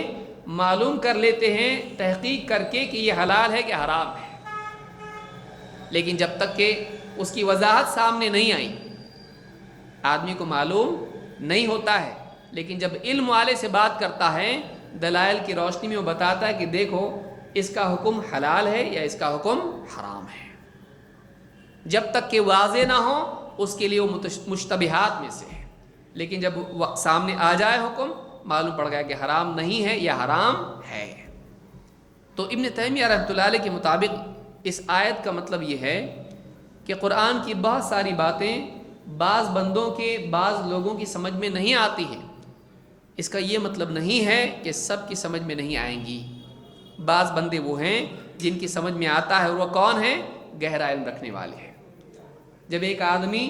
معلوم کر لیتے ہیں تحقیق کر کے کہ یہ حلال ہے کہ حرام ہے، لیکن جب تک کہ اس کی وضاحت سامنے نہیں آئی آدمی کو معلوم نہیں ہوتا ہے۔ لیکن جب علم والے سے بات کرتا ہے دلائل کی روشنی میں وہ بتاتا ہے کہ دیکھو اس کا حکم حلال ہے یا اس کا حکم حرام ہے، جب تک کہ واضح نہ ہو اس کے لیے وہ مشتبہات میں سے ہے، لیکن جب سامنے آ جائے حکم معلوم پڑ گیا کہ حرام نہیں ہے یا حرام ہے۔ تو ابن تیمیہ رحمۃ اللہ علیہ کے مطابق اس آیت کا مطلب یہ ہے کہ قرآن کی بہت ساری باتیں بعض بندوں کے بعض لوگوں کی سمجھ میں نہیں آتی ہیں، اس کا یہ مطلب نہیں ہے کہ سب کی سمجھ میں نہیں آئیں گی۔ بعض بندے وہ ہیں جن کی سمجھ میں آتا ہے، اور وہ کون ہیں؟ گہرا علم رکھنے والے ہیں۔ جب ایک آدمی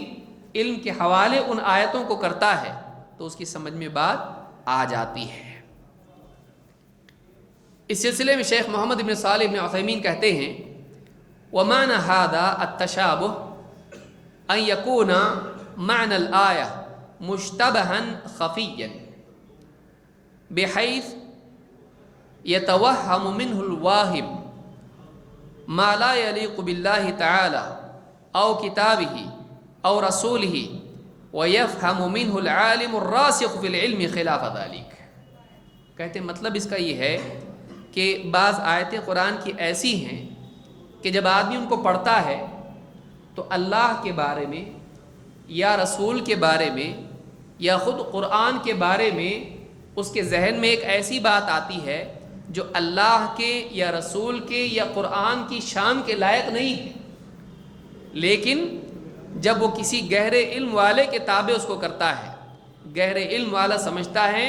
علم کے حوالے ان آیتوں کو کرتا ہے تو اس کی سمجھ میں بات آ جاتی ہے۔ اس سلسلے میں شیخ محمد بن صالح بن عثیمین کہتے ہیں وَمَعْنَ هَذَا التَّشَابُهُ أَن يَكُونَ مَعْنَى الْآيَةِ مُشْتَبَهًا خَفِيًّا بحيث يتوهم منه الواهم ما لا يليق بالله تعالى أو كتابه أو رسوله ويفهم منه العالم الراسخ في العلم خلاف ذلك۔ کہتے ہیں مطلب اس کا یہ ہے کہ بعض آیتیں قرآن کی ایسی ہیں کہ جب آدمی ان کو پڑھتا ہے تو اللہ کے بارے میں یا رسول کے بارے میں یا خود قرآن کے بارے میں اس کے ذہن میں ایک ایسی بات آتی ہے جو اللہ کے یا رسول کے یا قرآن کی شان کے لائق نہیں ہے، لیکن جب وہ کسی گہرے علم والے کے تابع اس کو کرتا ہے، گہرے علم والا سمجھتا ہے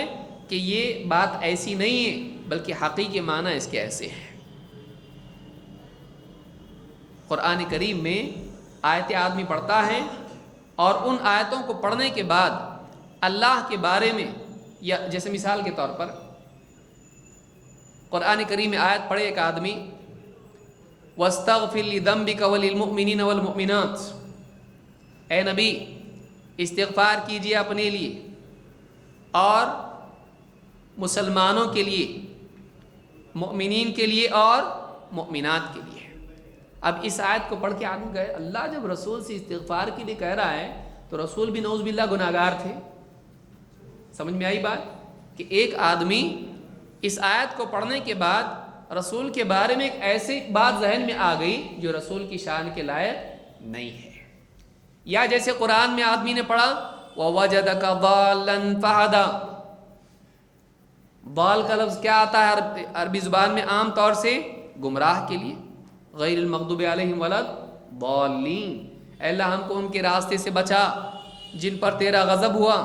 کہ یہ بات ایسی نہیں ہے بلکہ حقیقی معنی اس کے ایسے ہیں۔ قرآن کریم میں آیتیں آدمی پڑھتا ہے اور ان آیتوں کو پڑھنے کے بعد اللہ کے بارے میں، یا جیسے مثال کے طور پر قرآن کریم میں آیت پڑھے ایک آدمی وَاسْتَغْفِرْ لِذَنْبِكَ وَلِلْمُؤْمِنِينَ وَالْمُؤْمِنَاتِ، اے نبی استغفار کیجئے اپنے لیے اور مسلمانوں کے لیے، مؤمنین کے لیے اور مؤمنات کے لیے۔ اب اس آیت کو پڑھ کے آدمی کہے اللہ جب رسول سے استغفار کے لیے کہہ رہا ہے تو رسول بھی نعوذ باللہ گناہگار تھے۔ سمجھ میں آئی بات کہ ایک آدمی اس آیت کو پڑھنے کے بعد رسول کے بارے میں ایک ایسی بات ذہن میں آ گئی جو رسول کی شان کے لائق نہیں ہے۔ یا جیسے قرآن میں آدمی نے پڑھا وَوَجَدَكَ ضَالًّا فَهَدَى، ضال کا لفظ کیا آتا ہے عربی زبان میں؟ عام طور سے گمراہ کے لیے، غیر المغضوب علیہم ولا الضالین، اے اللہ ہم کو ان کے راستے سے بچا جن پر تیرا غضب ہوا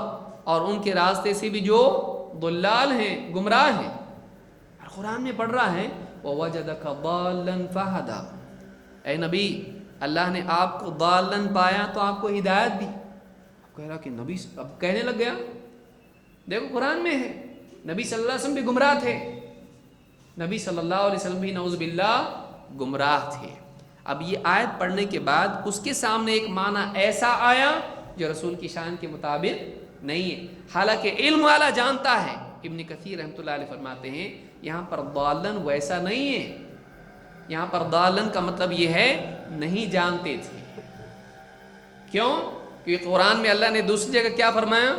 اور ان کے راستے سے بھی جو ضلال ہیں، گمراہ ہیں۔ اور قرآن میں پڑھ رہا ہے وَوَجَدَكَ ضَالًّا فَهَدَى، اے نبی اللہ نے آپ کو ضالًا پایا تو آپ کو ہدایت دی۔ اب کہہ رہا کہ نبی اب کہنے لگ گیا، دیکھو قرآن میں ہے نبی صلی اللہ علیہ وسلم بھی گمراہ تھے، نبی صلی اللہ علیہ وسلم بھی نعوذ باللہ گمراہ تھے۔ اب یہ آیت پڑھنے کے بعد اس کے سامنے ایک معنی ایسا آیا جو رسول کی شان کے مطابق نہیں ہے، حالانکہ علم والا جانتا ہے۔ ابن کثیر رحمۃ اللہ علیہ فرماتے ہیں یہاں پر ضالن ویسا نہیں ہے، یہاں پر ضالن کا مطلب یہ ہے نہیں جانتے تھے۔ کیوں؟ کیونکہ قرآن میں اللہ نے دوسری جگہ کیا فرمایا؟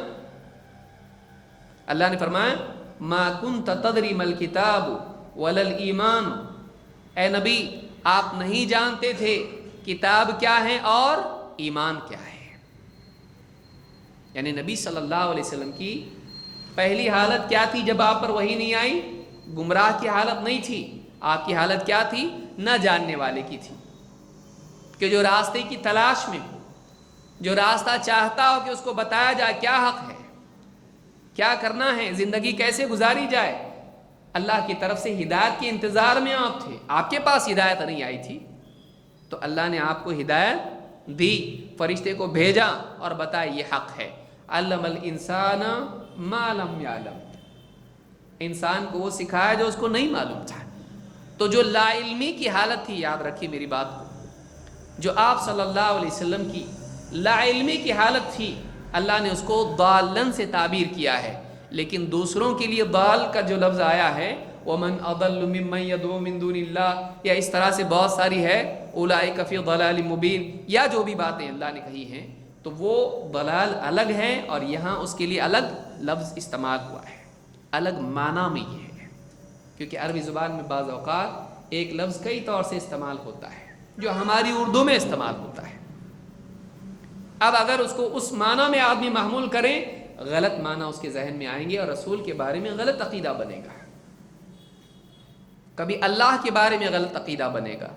اللہ نے فرمایا ما کنت تدری ما الکتاب ولا الایمان، اے نبی آپ نہیں جانتے تھے کتاب کیا ہے اور ایمان کیا ہے۔ یعنی نبی صلی اللہ علیہ وسلم کی پہلی حالت کیا تھی جب آپ پر وحی نہیں آئی؟ گمراہ کی حالت نہیں تھی، آپ کی حالت کیا تھی؟ نہ جاننے والے کی تھی، کہ جو راستے کی تلاش میں ہو، جو راستہ چاہتا ہو کہ اس کو بتایا جائے کیا حق ہے، کیا کرنا ہے، زندگی کیسے گزاری جائے، اللہ کی طرف سے ہدایت کے انتظار میں آپ تھے، آپ کے پاس ہدایت نہیں آئی تھی تو اللہ نے آپ کو ہدایت دی، فرشتے کو بھیجا اور بتایا یہ حق ہے۔ علم الانسان ما لم یعلم، انسان کو وہ سکھایا جو اس کو نہیں معلوم تھا۔ تو جو لا علمی کی حالت تھی، یاد رکھیے میری بات کو، جو آپ صلی اللہ علیہ وسلم کی لا علمی کی حالت تھی، اللہ نے اس کو ضالن سے تعبیر کیا ہے۔ لیکن دوسروں کے لیے ضال کا جو لفظ آیا ہے ومن اضل ممن يدعو من دون اللہ، یا اس طرح سے بہت ساری ہے اولئک فی ضلال مبین، یا جو بھی باتیں اللہ نے کہی ہیں، تو وہ ضلال الگ ہیں اور یہاں اس کے لیے الگ لفظ استعمال ہوا ہے، الگ معنی میں یہ ہے، کیونکہ عربی زبان میں بعض اوقات ایک لفظ کئی طور سے استعمال ہوتا ہے جو ہماری اردو میں استعمال ہوتا ہے۔ اب اگر اس کو اس معنی میں آدمی محمول کریں، غلط معنی اس کے ذہن میں آئیں گے اور رسول کے بارے میں غلط عقیدہ بنے گا، کبھی اللہ کے بارے میں غلط عقیدہ بنے گا،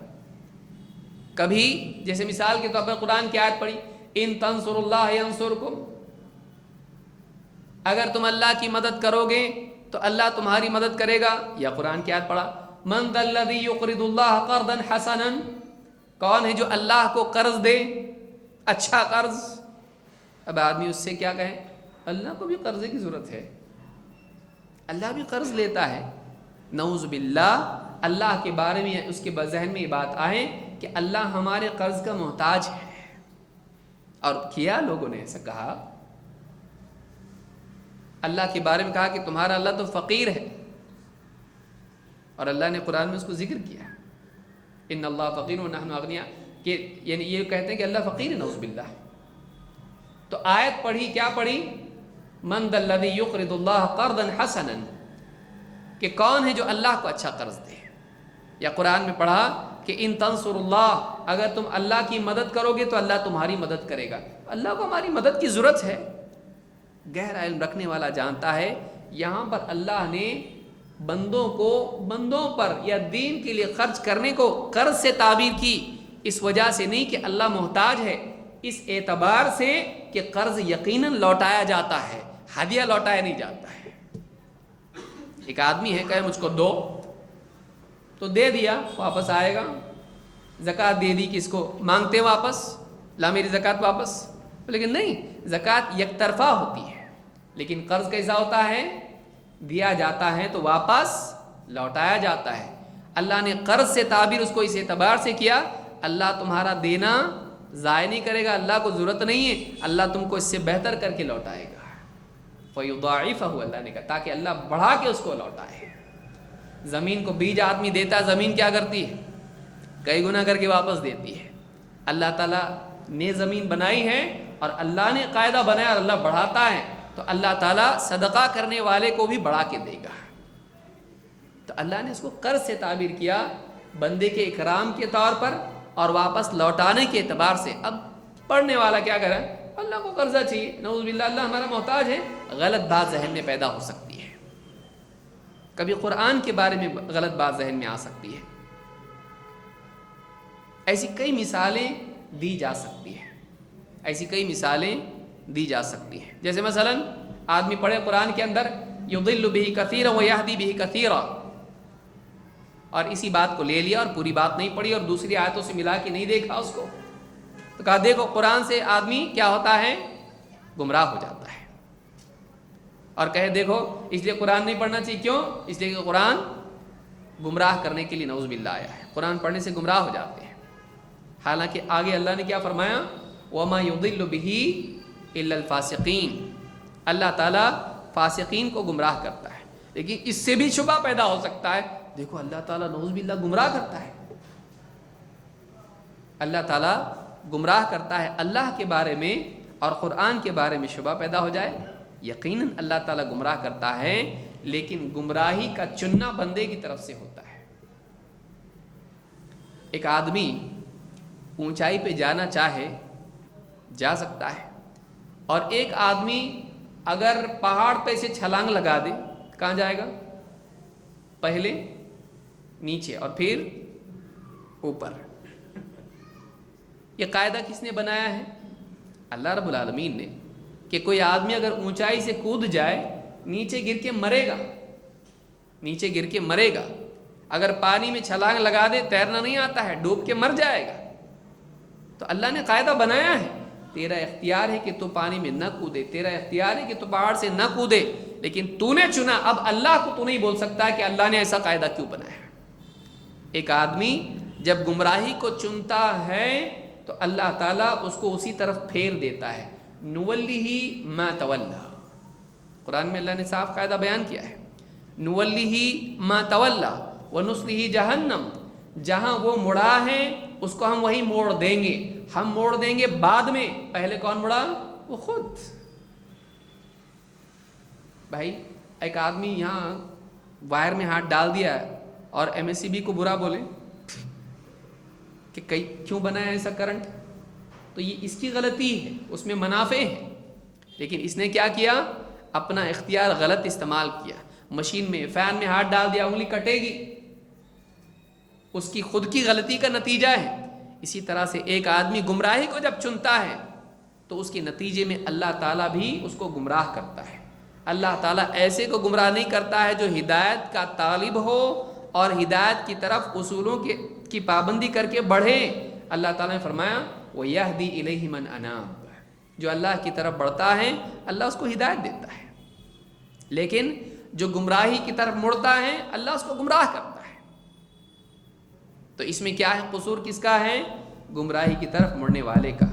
کبھی جیسے مثال کے طور پر قرآن کی آیت پڑھی ان تنصروا اللہ ینصرکم، اگر تم اللہ کی مدد کرو گے تو اللہ تمہاری مدد کرے گا، یا قرآن کی آیت پڑھا من ذا الذی یقرض اللہ قرضا حسنا، کون ہے جو اللہ کو قرض دے اچھا قرض۔ اب آدمی اس سے کیا کہے، اللہ کو بھی قرضے کی ضرورت ہے، اللہ بھی قرض لیتا ہے، نعوذ باللہ اللہ کے بارے میں اس کے ذہن میں یہ بات آئے کہ اللہ ہمارے قرض کا محتاج ہے، اور کیا لوگوں نے ایسا کہا، اللہ کے بارے میں کہا کہ تمہارا اللہ تو فقیر ہے، اور اللہ نے قرآن میں اس کو ذکر کیا ان اللہ فقیر ونحن اغنیاء، کہ یعنی یہ کہتے ہیں کہ اللہ فقیر ہے، نعوذ باللہ۔ تو آیت پڑھی، کیا پڑھی، من ذا الذی یقرض اللہ قرضا حسنا، کہ کون ہے جو اللہ کو اچھا قرض دے، یا قرآن میں پڑھا کہ ان تنصروا اللہ، اگر تم اللہ کی مدد کرو گے تو اللہ تمہاری مدد کرے گا، اللہ کو ہماری مدد کی ضرورت ہے۔ گہرا علم رکھنے والا جانتا ہے یہاں پر اللہ نے بندوں کو بندوں پر یا دین کے لیے خرچ کرنے کو قرض سے تعبیر کی، اس وجہ سے نہیں کہ اللہ محتاج ہے، اس اعتبار سے کہ قرض یقیناً لوٹایا جاتا ہے، ہدیہ لوٹایا نہیں جاتا ہے۔ ایک آدمی ہے کہے مجھ کو دو، تو دے دیا، واپس آئے گا، زکوٰۃ دے دی، کس کو مانگتے واپس، لا میری زکوٰۃ واپس، لیکن نہیں، زکوٰۃ یک طرفہ ہوتی ہے، لیکن قرض کیسا ہوتا ہے، دیا جاتا ہے تو واپس لوٹایا جاتا ہے۔ اللہ نے قرض سے تعبیر اس کو اس اعتبار سے کیا، اللہ تمہارا دینا ضائع نہیں کرے گا، اللہ کو ضرورت نہیں ہے، اللہ تم کو اس سے بہتر کر کے لوٹائے گا، فَيُضَاعِفَهُ، اللہ نے کہا تاکہ اللہ بڑھا کے اس کو لوٹائے۔ زمین کو بیج آدمی دیتا ہے، زمین کیا کرتی ہے، کئی گنا کر کے واپس دیتی ہے۔ اللہ تعالیٰ نے زمین بنائی ہے اور اللہ نے قاعدہ بنایا اور اللہ بڑھاتا ہے، تو اللہ تعالیٰ صدقہ کرنے والے کو بھی بڑھا کے دے گا۔ تو اللہ نے اس کو قرض سے تعبیر کیا، بندے کے اکرام کے طور پر اور واپس لوٹانے کے اعتبار سے۔ اب پڑھنے والا کیا کرے، اللہ کو قرضہ چاہیے، نعوذ باللہ اللہ ہمارا محتاج ہے، غلط بات ذہن میں پیدا ہو سکتی ہے، کبھی قرآن کے بارے میں غلط بات ذہن میں آ سکتی ہے۔ ایسی کئی مثالیں دی جا سکتی ہیں، ایسی کئی مثالیں دی جا سکتی ہیں، جیسے مثلا آدمی پڑھے قرآن کے اندر یضل بہ کثیرا ویہدی بہ کثیرا، اور اسی بات کو لے لیا اور پوری بات نہیں پڑھی اور دوسری آیتوں سے ملا کے نہیں دیکھا اس کو، تو کہا دیکھو قرآن سے آدمی کیا ہوتا ہے، گمراہ ہو جاتا ہے، اور کہے دیکھو اس لیے قرآن نہیں پڑھنا چاہیے، کیوں، اس لیے کہ قرآن گمراہ کرنے کے لیے نعوذ باللہ آیا ہے، قرآن پڑھنے سے گمراہ ہو جاتے ہیں۔ حالانکہ آگے اللہ نے کیا فرمایا، وَمَا يُضِلُّ بِهِ إِلَّا الْفَاسِقِينَ، اللہ تعالیٰ فاسقین کو گمراہ کرتا ہے۔ لیکن اس سے بھی شبہ پیدا ہو سکتا ہے، دیکھو اللہ تعالیٰ نعوذ باللہ گمراہ کرتا ہے، اللہ تعالیٰ گمراہ کرتا ہے، اللہ کے بارے میں اور قرآن کے بارے میں شبہ پیدا ہو جائے، یقیناً اللہ تعالیٰ گمراہ کرتا ہے، لیکن گمراہی کا چننا بندے کی طرف سے ہوتا ہے۔ ایک آدمی اونچائی پہ جانا چاہے جا سکتا ہے، اور ایک آدمی اگر پہاڑ پہ سے چھلانگ لگا دے کہاں جائے گا، پہلے نیچے اور پھر اوپر۔ یہ قاعدہ کس نے بنایا ہے، اللہ رب العالمین نے، کہ کوئی آدمی اگر اونچائی سے کود جائے نیچے گر کے مرے گا، نیچے گر کے مرے گا، اگر پانی میں چھلانگ لگا دے تیرنا نہیں آتا ہے، ڈوب کے مر جائے گا۔ تو اللہ نے قاعدہ بنایا ہے، تیرا اختیار ہے کہ تو پانی میں نہ کودے، تیرا اختیار ہے کہ تو پہاڑ سے نہ کودے، لیکن تو نے چنا، اب اللہ کو تو نہیں بول سکتا کہ اللہ نے ایسا قاعدہ کیوں بنایا۔ ایک آدمی جب گمراہی کو چنتا ہے تو اللہ تعالیٰ اس کو اسی طرف پھیر دیتا ہے، نولیہ ما تولی، قرآن میں اللہ نے صاف قاعدہ بیان کیا ہے، نولیہ ما تولا ونصلہ جہنم، جہاں وہ مڑا ہے اس کو ہم وہی موڑ دیں گے، ہم موڑ دیں گے بعد میں، پہلے کون مڑا؟ وہ خود۔ بھائی ایک آدمی یہاں وائر میں ہاتھ ڈال دیا اور ایم ایس سی بی کو برا بولے کہ کیوں بنایا ایسا کرنٹ، تو یہ اس کی غلطی ہے، اس میں منافع ہے، لیکن اس نے کیا کیا؟ اپنا اختیار غلط استعمال کیا، مشین میں فین میں ہاتھ ڈال دیا، انگلی کٹے گی، اس کی خود کی غلطی کا نتیجہ ہے۔ اسی طرح سے ایک آدمی گمراہی کو جب چنتا ہے تو اس کے نتیجے میں اللہ تعالیٰ بھی اس کو گمراہ کرتا ہے۔ اللہ تعالیٰ ایسے کو گمراہ نہیں کرتا ہے جو ہدایت کا طالب ہو اور ہدایت کی طرف اصولوں کی پابندی کر کے بڑھے۔ اللہ تعالیٰ نے فرمایا وَيَهْدِي إِلَيْهِ مَنْ أَنَابَ، جو اللہ کی طرف بڑھتا ہے اللہ اس کو ہدایت دیتا ہے، لیکن جو گمراہی کی طرف مڑتا ہے اللہ اس کو گمراہ کرتا ہے۔ تو اس میں کیا ہے؟ قصور کس کا ہے؟ گمراہی کی طرف مڑنے والے کا۔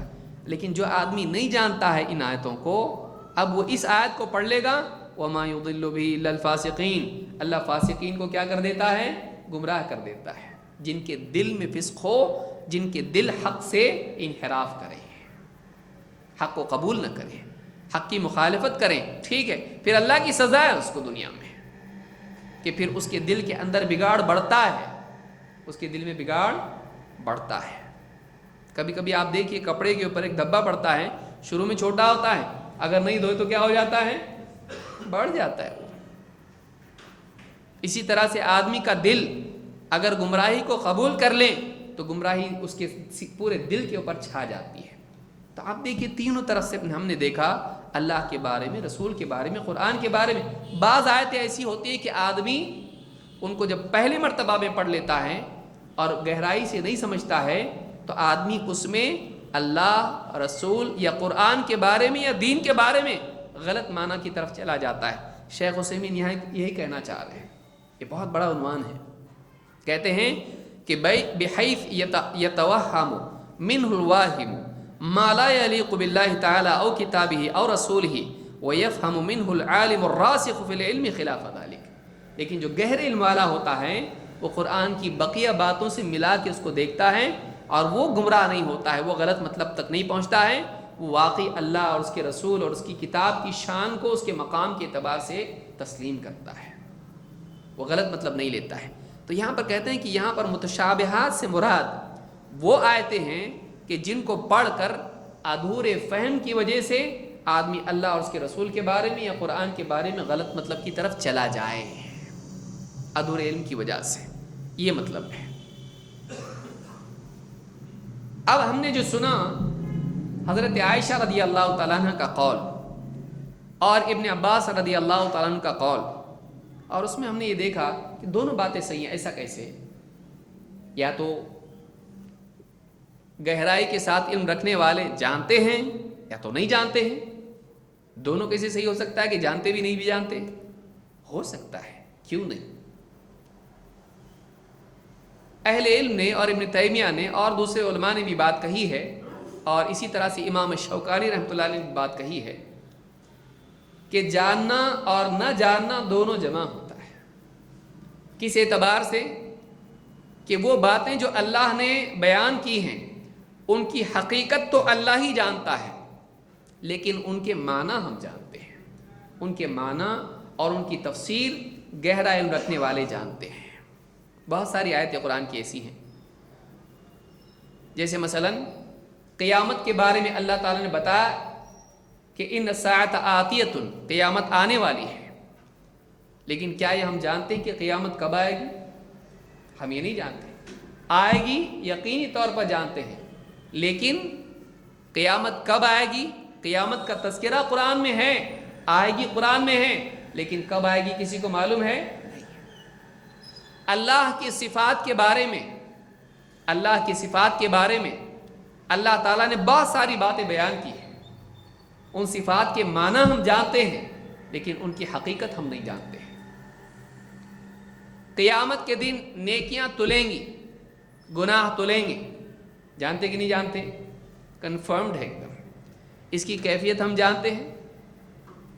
لیکن جو آدمی نہیں جانتا ہے ان آیتوں کو، اب وہ اس آیت کو پڑھ لے گا وَمَا يُضِلُّ بِهِ إِلَّا الْفَاسِقِينَ، اللہ فاسقین کو کیا کر دیتا ہے؟ گمراہ کر دیتا ہے، جن کے دل میں فسق ہو، جن کے دل حق سے انحراف کریں، حق کو قبول نہ کریں، حق کی مخالفت کریں، ٹھیک ہے، پھر اللہ کی سزا ہے اس کو دنیا میں کہ پھر اس کے دل کے اندر بگاڑ بڑھتا ہے، اس کے دل میں بگاڑ بڑھتا ہے۔ کبھی کبھی آپ دیکھیے کپڑے کے اوپر ایک دھبا پڑتا ہے، شروع میں چھوٹا ہوتا ہے، اگر نہیں دھوئے تو کیا ہو جاتا ہے؟ بڑھ جاتا ہے وہ۔ اسی طرح سے آدمی کا دل اگر گمراہی کو قبول کر لیں تو گمراہی اس کے پورے دل کے اوپر چھا جاتی ہے۔ تو آپ دیکھیے تینوں طرف سے ہم نے دیکھا، اللہ کے بارے میں، رسول کے بارے میں، قرآن کے بارے میں۔ بعض آیتیں ایسی ہوتی ہیں کہ آدمی ان کو جب پہلی مرتبہ میں پڑھ لیتا ہے اور گہرائی سے نہیں سمجھتا ہے تو آدمی اس میں اللہ، رسول یا قرآن کے بارے میں یا دین کے بارے میں غلط معنی کی طرف چلا جاتا ہے۔ شیخ عثیمین یہاں یہی کہنا چاہ رہے ہیں، یہ بہت بڑا عنوان ہے۔ کہتے ہیں کہ بحیث یتوہم منہ الواہم ما لا یلیق باللہ تعالی او کتابہ او رسولہ ویفہم منہ العالم الراسخ فی العلم خلاف ذلک، لیکن جو گہرے علم والا ہوتا ہے وہ قرآن کی بقیہ باتوں سے ملا کے اس کو دیکھتا ہے اور وہ گمراہ نہیں ہوتا ہے، وہ غلط مطلب تک نہیں پہنچتا ہے، وہ واقعی اللہ اور اس کے رسول اور اس کی کتاب کی شان کو اس کے مقام کے اعتبار سے تسلیم کرتا ہے، وہ غلط مطلب نہیں لیتا ہے۔ تو یہاں پر کہتے ہیں کہ یہاں پر متشابہات سے مراد وہ آیتیں ہیں کہ جن کو پڑھ کر ادھورے فہم کی وجہ سے آدمی اللہ اور اس کے رسول کے بارے میں یا قرآن کے بارے میں غلط مطلب کی طرف چلا جائے، ادھورے علم کی وجہ سے، یہ مطلب ہے۔ اب ہم نے جو سنا حضرت عائشہ رضی اللہ تعالیٰ عنہ کا قول اور ابن عباس رضی اللہ تعالیٰ عنہ کا قول، اور اس میں ہم نے یہ دیکھا کہ دونوں باتیں صحیح ہیں۔ ایسا کیسے؟ یا تو گہرائی کے ساتھ علم رکھنے والے جانتے ہیں یا تو نہیں جانتے ہیں، دونوں کیسے صحیح ہو سکتا ہے کہ جانتے بھی نہیں بھی جانتے؟ ہو سکتا ہے، کیوں نہیں؟ اہل علم نے اور ابن تیمیہ نے اور دوسرے علماء نے بھی بات کہی ہے، اور اسی طرح سے امام شوکانی رحمۃ اللہ علیہ نے بھی بات کہی ہے کہ جاننا اور نہ جاننا دونوں جمع ہوتا ہے۔ کس اعتبار سے؟ کہ وہ باتیں جو اللہ نے بیان کی ہیں ان کی حقیقت تو اللہ ہی جانتا ہے، لیکن ان کے معنی ہم جانتے ہیں، ان کے معنی اور ان کی تفسیر گہرا علم رکھنے والے جانتے ہیں۔ بہت ساری آیتیں قرآن کی ایسی ہیں، جیسے مثلا قیامت کے بارے میں اللہ تعالیٰ نے بتایا کہ ان الساعۃ آتیۃ، قیامت آنے والی ہے، لیکن کیا یہ ہم جانتے ہیں کہ قیامت کب آئے گی؟ ہم یہ نہیں جانتے۔ آئے گی یقینی طور پر جانتے ہیں، لیکن قیامت کب آئے گی؟ قیامت کا تذکرہ قرآن میں ہے، آئے گی قرآن میں ہے، لیکن کب آئے گی کسی کو معلوم ہے؟ اللہ کی صفات کے بارے میں، اللہ کی صفات کے بارے میں اللہ تعالیٰ نے بہت ساری باتیں بیان کی ہیں، ان صفات کے معنی ہم جانتے ہیں لیکن ان کی حقیقت ہم نہیں جانتے ہیں۔ قیامت کے دن نیکیاں تلیں گی، گناہ تلیں گے، جانتے کہ نہیں جانتے؟ کنفرمڈ ہے ایک دم۔ اس کی کیفیت ہم جانتے ہیں،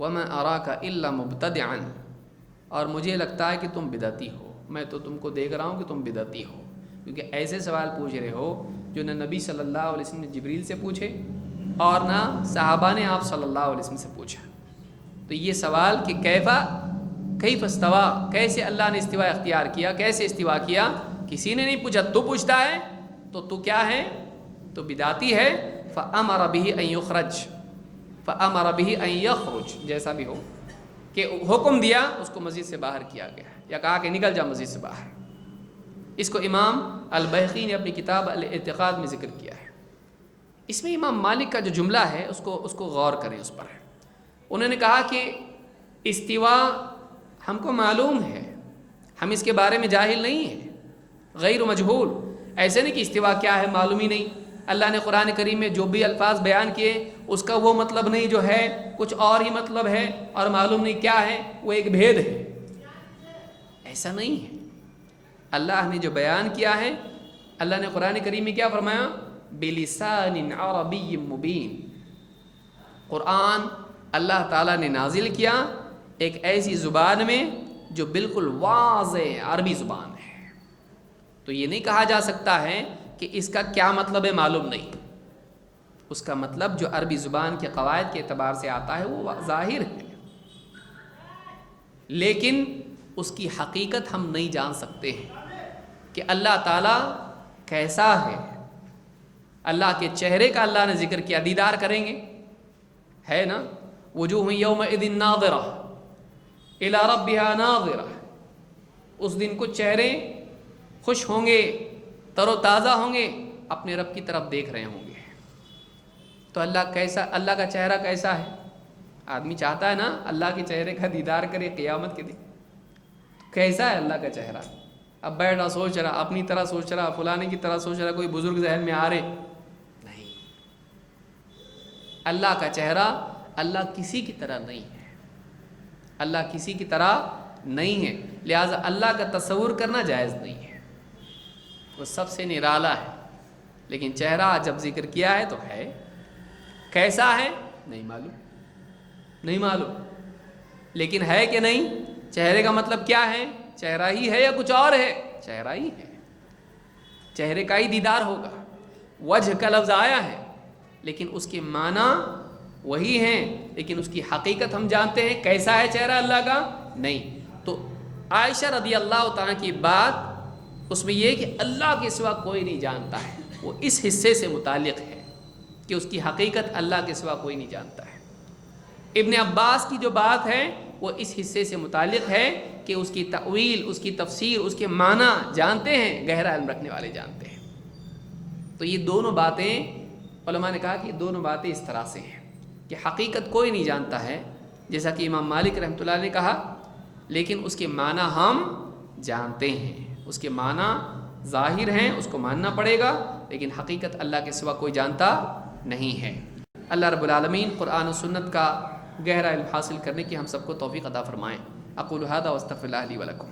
وَمَا أَرَاكَ إِلَّا مُبْتَدِعًا، اور مجھے لگتا ہے کہ تم بدعتی ہو، میں تو تم کو دیکھ رہا ہوں کہ تم بدعتی ہو، کیونکہ ایسے سوال پوچھ رہے ہو جو نہ نبی صلی اللہ علیہ وسلم نے جبریل سے پوچھے اور نہ صحابہ نے آپ صلی اللہ علیہ وسلم سے پوچھا۔ تو یہ سوال کہ کیف استوا، کیسے اللہ نے استوا اختیار کیا، کیسے استوا کیا، کسی نے نہیں پوچھا، تو پوچھتا ہے تو کیا ہے؟ تو بدعتی ہے۔ فَأَمَرَ بِهِ أَن يُخْرَجْ، فَأَمَرَ بِهِ أَن يَخْرُجْ، جیسا بھی ہو کہ حکم دیا اس کو مسجد سے باہر کیا گیا، یا کہا کہ نکل جا مسجد سے باہر۔ اس کو امام البیہقی نے اپنی کتاب الاعتقاد میں ذکر کیا ہے۔ اس میں امام مالک کا جو جملہ ہے اس کو غور کریں اس پر۔ انہوں نے کہا کہ استوا ہم کو معلوم ہے، ہم اس کے بارے میں جاہل نہیں ہیں، غیر مجہول۔ ایسے نہیں کہ استوا کیا ہے معلوم ہی نہیں، اللہ نے قرآن کریم میں جو بھی الفاظ بیان کیے اس کا وہ مطلب نہیں جو ہے، کچھ اور ہی مطلب ہے اور معلوم نہیں کیا ہے، وہ ایک بھید ہے۔ ایسا نہیں ہے، اللہ نے جو بیان کیا ہے، اللہ نے قرآن کریم میں کیا فرمایا؟ بِلِسَانٍ عَرَبِيٍّ مُبِينٍ، قرآن اللہ تعالیٰ نے نازل کیا ایک ایسی زبان میں جو بالکل واضح عربی زبان ہے۔ تو یہ نہیں کہا جا سکتا ہے کہ اس کا کیا مطلب ہے معلوم نہیں، اس کا مطلب جو عربی زبان کے قواعد کے اعتبار سے آتا ہے وہ ظاہر ہے، لیکن اس کی حقیقت ہم نہیں جان سکتے ہیں کہ اللہ تعالیٰ کیسا ہے۔ اللہ کے چہرے کا اللہ نے ذکر کیا، دیدار کریں گے، ہے نا، وجوہ یومئذ ناظرہ الی ربہا ناظرہ، اس دن کچھ چہرے خوش ہوں گے، تر و تازہ ہوں گے، اپنے رب کی طرف دیکھ رہے ہوں گے۔ تو اللہ کیسا، اللہ کا چہرہ کیسا ہے؟ آدمی چاہتا ہے نا اللہ کے چہرے کا دیدار کرے قیامت کے دن، کیسا ہے اللہ کا چہرہ؟ اب بیٹھا سوچ رہا، اپنی طرح سوچ رہا، فلانے کی طرح سوچ رہا، کوئی بزرگ ذہن میں آ رہے نہیں۔ اللہ کا چہرہ، اللہ کسی کی طرح نہیں ہے، اللہ کسی کی طرح نہیں ہے، لہٰذا اللہ کا تصور کرنا جائز نہیں ہے، وہ سب سے نرالا ہے۔ لیکن چہرہ جب ذکر کیا ہے تو ہے، کیسا ہے نہیں معلوم، نہیں معلوم، لیکن ہے کہ نہیں؟ چہرے کا مطلب کیا ہے؟ چہرہ ہی ہے یا کچھ اور ہے؟ چہرہ ہی ہے، چہرے کا ہی دیدار ہوگا۔ وجہ کا لفظ آیا ہے لیکن اس کے معنی وہی ہیں، لیکن اس کی حقیقت ہم جانتے ہیں کیسا ہے چہرہ اللہ کا؟ نہیں۔ تو عائشہ رضی اللہ تعالیٰ کی بات اس میں یہ کہ اللہ کے سوا کوئی نہیں جانتا ہے، وہ اس حصے سے متعلق ہے کہ اس کی حقیقت اللہ کے سوا کوئی نہیں جانتا ہے۔ ابن عباس کی جو بات ہے وہ اس حصے سے متعلق ہے کہ اس کی تأویل، اس کی تفسیر، اس کے معنی جانتے ہیں، گہرا علم رکھنے والے جانتے ہیں۔ تو یہ دونوں باتیں علماء نے کہا کہ یہ دونوں باتیں اس طرح سے ہیں کہ حقیقت کوئی نہیں جانتا ہے، جیسا کہ امام مالک رحمۃ اللہ نے کہا، لیکن اس کے معنی ہم جانتے ہیں، اس کے معنی ظاہر ہیں، اس کو ماننا پڑے گا، لیکن حقیقت اللہ کے سوا کوئی جانتا نہیں ہے۔ اللہ رب العالمین قرآن و سنت کا گہرا علم حاصل کرنے کی ہم سب کو توفیق عطا فرمائیں۔ اقول ھذا واستغفر اللہ لی ولکم۔